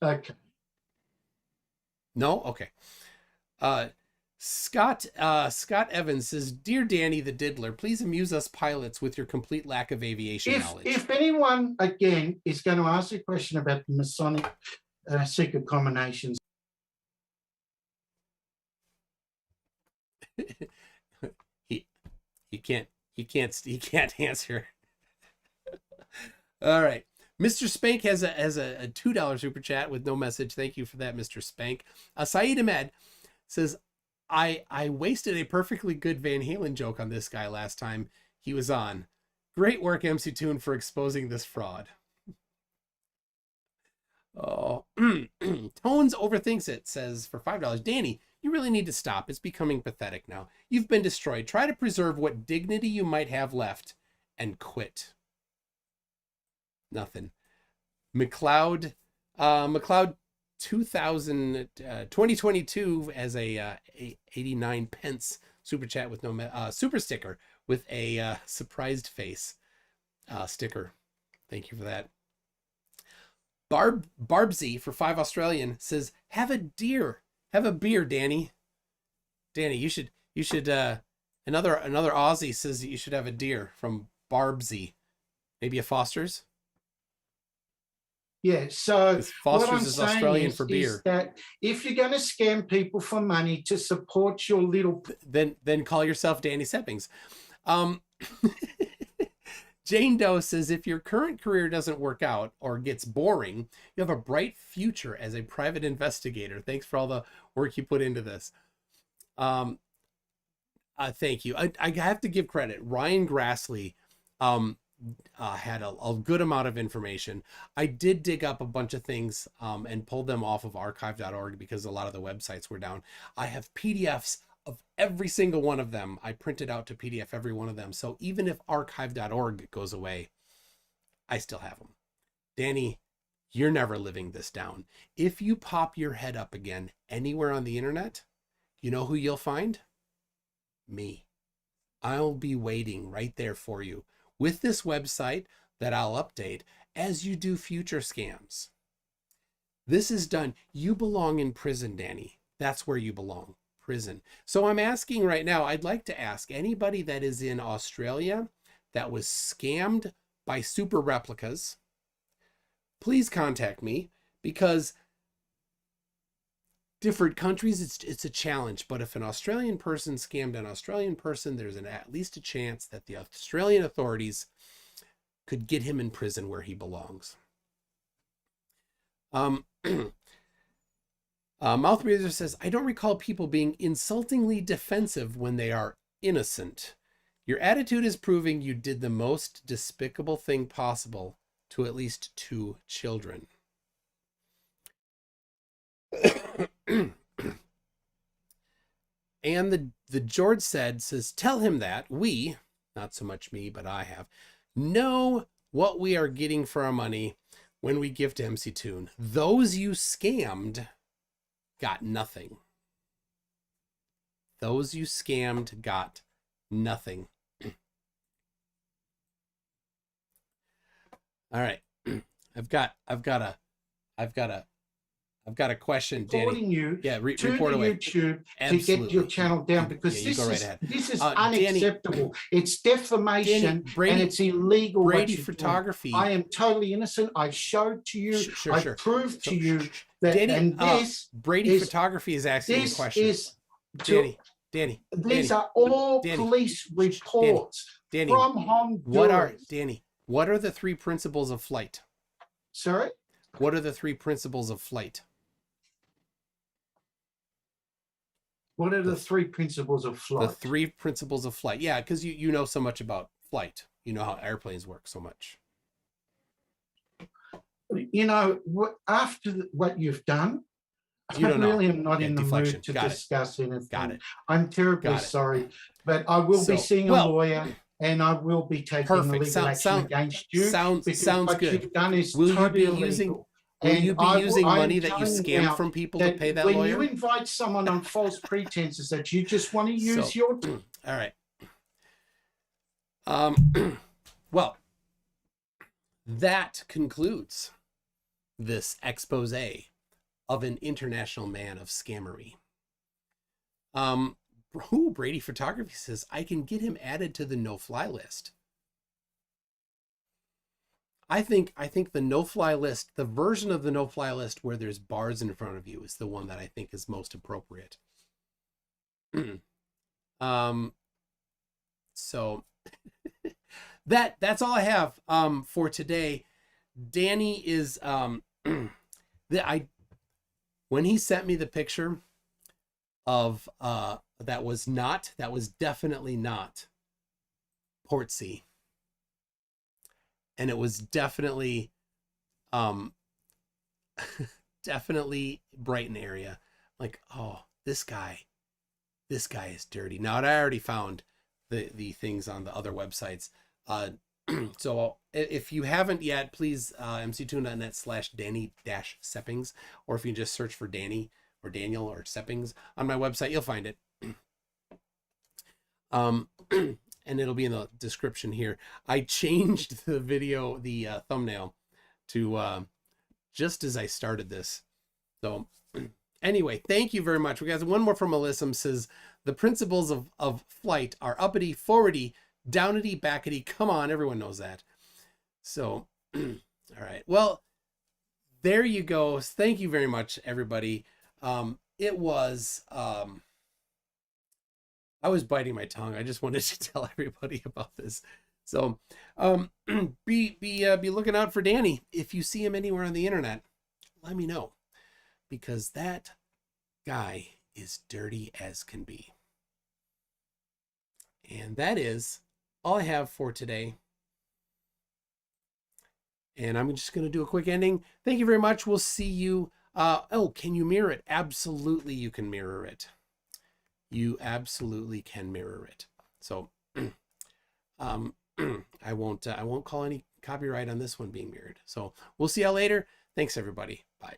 [SPEAKER 2] Okay.
[SPEAKER 1] No? Okay. Scott Evans says, Dear Danny the Diddler, please amuse us pilots with your complete lack of aviation knowledge.
[SPEAKER 2] If anyone, again, is going to ask a question about the Masonic secret combinations.
[SPEAKER 1] he can't answer. All right. Mr. Spank has a $2 super chat with no message. Thank you for that, Mr. Spank. Saeed Ahmed says, I wasted a perfectly good Van Halen joke on this guy last time he was on. Great work, MC Toon, for exposing this fraud. Oh, Tones overthinks it, says for $5. Danny, you really need to stop. It's becoming pathetic now. You've been destroyed. Try to preserve what dignity you might have left and quit. Nothing. McLeod 2022 as a 89 pence super chat with no super sticker with a surprised face sticker. Thank you for that. Barbsy for 5 Australian says, have a beer, Danny. Danny, you should another Aussie says that you should have a deer from Barbsy. Maybe a Foster's?
[SPEAKER 2] Yeah, so
[SPEAKER 1] Foster's
[SPEAKER 2] what I'm
[SPEAKER 1] is
[SPEAKER 2] saying
[SPEAKER 1] Australian
[SPEAKER 2] is,
[SPEAKER 1] for beer.
[SPEAKER 2] is that if you're going to scam people for money to support your little...
[SPEAKER 1] Then call yourself Danny Seppings. Jane Doe says, if your current career doesn't work out or gets boring, you have a bright future as a private investigator. Thanks for all the work you put into this. Thank you. I have to give credit. Ryan Grassley had a good amount of information. I did dig up a bunch of things and pulled them off of archive.org because a lot of the websites were down. I have PDFs of every single one of them. I printed out to PDF every one of them. So even if archive.org goes away, I still have them. Danny, you're never living this down. If you pop your head up again anywhere on the internet, you know who you'll find? Me. I'll be waiting right there for you with this website that I'll update as you do future scams. This is done. You belong in prison, Danny. That's where you belong. Prison. So I'm asking right now, I'd like to ask anybody that is in Australia that was scammed by super replicas, please contact me, because different countries, it's a challenge. But if an Australian person scammed an Australian person, there's at least a chance that the Australian authorities could get him in prison where he belongs. Mouth Breather says, I don't recall people being insultingly defensive when they are innocent. Your attitude is proving you did the most despicable thing possible to at least 2 children. And the George says, tell him that we, not so much me, but I have, know what we are getting for our money when we give to MC Toon. Those you scammed got nothing. Those you scammed got nothing. All right. I've got a question, Danny.
[SPEAKER 2] Reporting you
[SPEAKER 1] Yeah,
[SPEAKER 2] to
[SPEAKER 1] report
[SPEAKER 2] the
[SPEAKER 1] away.
[SPEAKER 2] YouTube
[SPEAKER 1] Absolutely.
[SPEAKER 2] to get your channel down, because
[SPEAKER 1] Yeah, you go right ahead.
[SPEAKER 2] this is
[SPEAKER 1] Danny-
[SPEAKER 2] unacceptable. It's defamation,
[SPEAKER 1] Brady-
[SPEAKER 2] and it's illegal. what
[SPEAKER 1] Brady
[SPEAKER 2] you're doing.
[SPEAKER 1] Photography.
[SPEAKER 2] I am totally innocent. I showed to you.
[SPEAKER 1] Sure.
[SPEAKER 2] I proved
[SPEAKER 1] So,
[SPEAKER 2] to you that.
[SPEAKER 1] Danny,
[SPEAKER 2] and this
[SPEAKER 1] Brady
[SPEAKER 2] is-
[SPEAKER 1] Photography is asking a
[SPEAKER 2] this
[SPEAKER 1] question.
[SPEAKER 2] is to,
[SPEAKER 1] Danny.
[SPEAKER 2] these are all
[SPEAKER 1] Danny,
[SPEAKER 2] police reports
[SPEAKER 1] Danny,
[SPEAKER 2] from Honduras.
[SPEAKER 1] What are the 3 principles of flight?
[SPEAKER 2] Sorry.
[SPEAKER 1] What are the 3 principles of flight?
[SPEAKER 2] What are the 3 principles of flight?
[SPEAKER 1] The 3 principles of flight. Yeah, because you know so much about flight. You know how airplanes work so much.
[SPEAKER 2] You know, after what you've done,
[SPEAKER 1] You don't
[SPEAKER 2] I really
[SPEAKER 1] know.
[SPEAKER 2] am not
[SPEAKER 1] Yeah,
[SPEAKER 2] in the
[SPEAKER 1] deflection.
[SPEAKER 2] mood to
[SPEAKER 1] Got it.
[SPEAKER 2] discuss anything.
[SPEAKER 1] Got it.
[SPEAKER 2] I'm terribly
[SPEAKER 1] Got it.
[SPEAKER 2] sorry, but I will be
[SPEAKER 1] So,
[SPEAKER 2] seeing a lawyer, and I will be taking
[SPEAKER 1] Perfect.
[SPEAKER 2] legal action against you.
[SPEAKER 1] Sounds
[SPEAKER 2] because what
[SPEAKER 1] good.
[SPEAKER 2] you've done is
[SPEAKER 1] Will you
[SPEAKER 2] totally
[SPEAKER 1] be
[SPEAKER 2] illegal.
[SPEAKER 1] using
[SPEAKER 2] And
[SPEAKER 1] using
[SPEAKER 2] I'm
[SPEAKER 1] money that you
[SPEAKER 2] telling
[SPEAKER 1] scammed
[SPEAKER 2] now
[SPEAKER 1] from people to
[SPEAKER 2] that
[SPEAKER 1] pay that
[SPEAKER 2] when
[SPEAKER 1] lawyer?
[SPEAKER 2] you invite someone on false pretenses that you just want to use
[SPEAKER 1] So-
[SPEAKER 2] your
[SPEAKER 1] All right. Well, that concludes this expose of an international man of scammery. Brady Photography says, I can get him added to the no-fly list. I think the no-fly list, the version of the no-fly list where there's bars in front of you, is the one that I think is most appropriate. So that's all I have for today. Danny is when he sent me the picture of that was definitely not Portsea. And it was definitely definitely Brighton area. Like, oh, this guy is dirty. Now, I already found the things on the other websites. So if you haven't yet, please mctoon.net/Danny-Seppings, or if you just search for Danny or Daniel or Seppings on my website, you'll find it. And it'll be in the description here. I changed the video, the thumbnail, to just as I started this. So anyway, thank you very much. We got one more from Melissa. Says, the principles of flight are uppity, forwardy, downity, backity. Come on, everyone knows that. So, all right. Well, there you go. Thank you very much, everybody. It was... I was biting my tongue. I just wanted to tell everybody about this. So, be looking out for Danny. If you see him anywhere on the internet, let me know, because that guy is dirty as can be. And that is all I have for today. And I'm just going to do a quick ending. Thank you very much. We'll see you. Oh, can you mirror it? Absolutely, you can mirror it. You absolutely can mirror it. So I won't call any copyright on this one being mirrored. So we'll see y'all later. Thanks, everybody. Bye.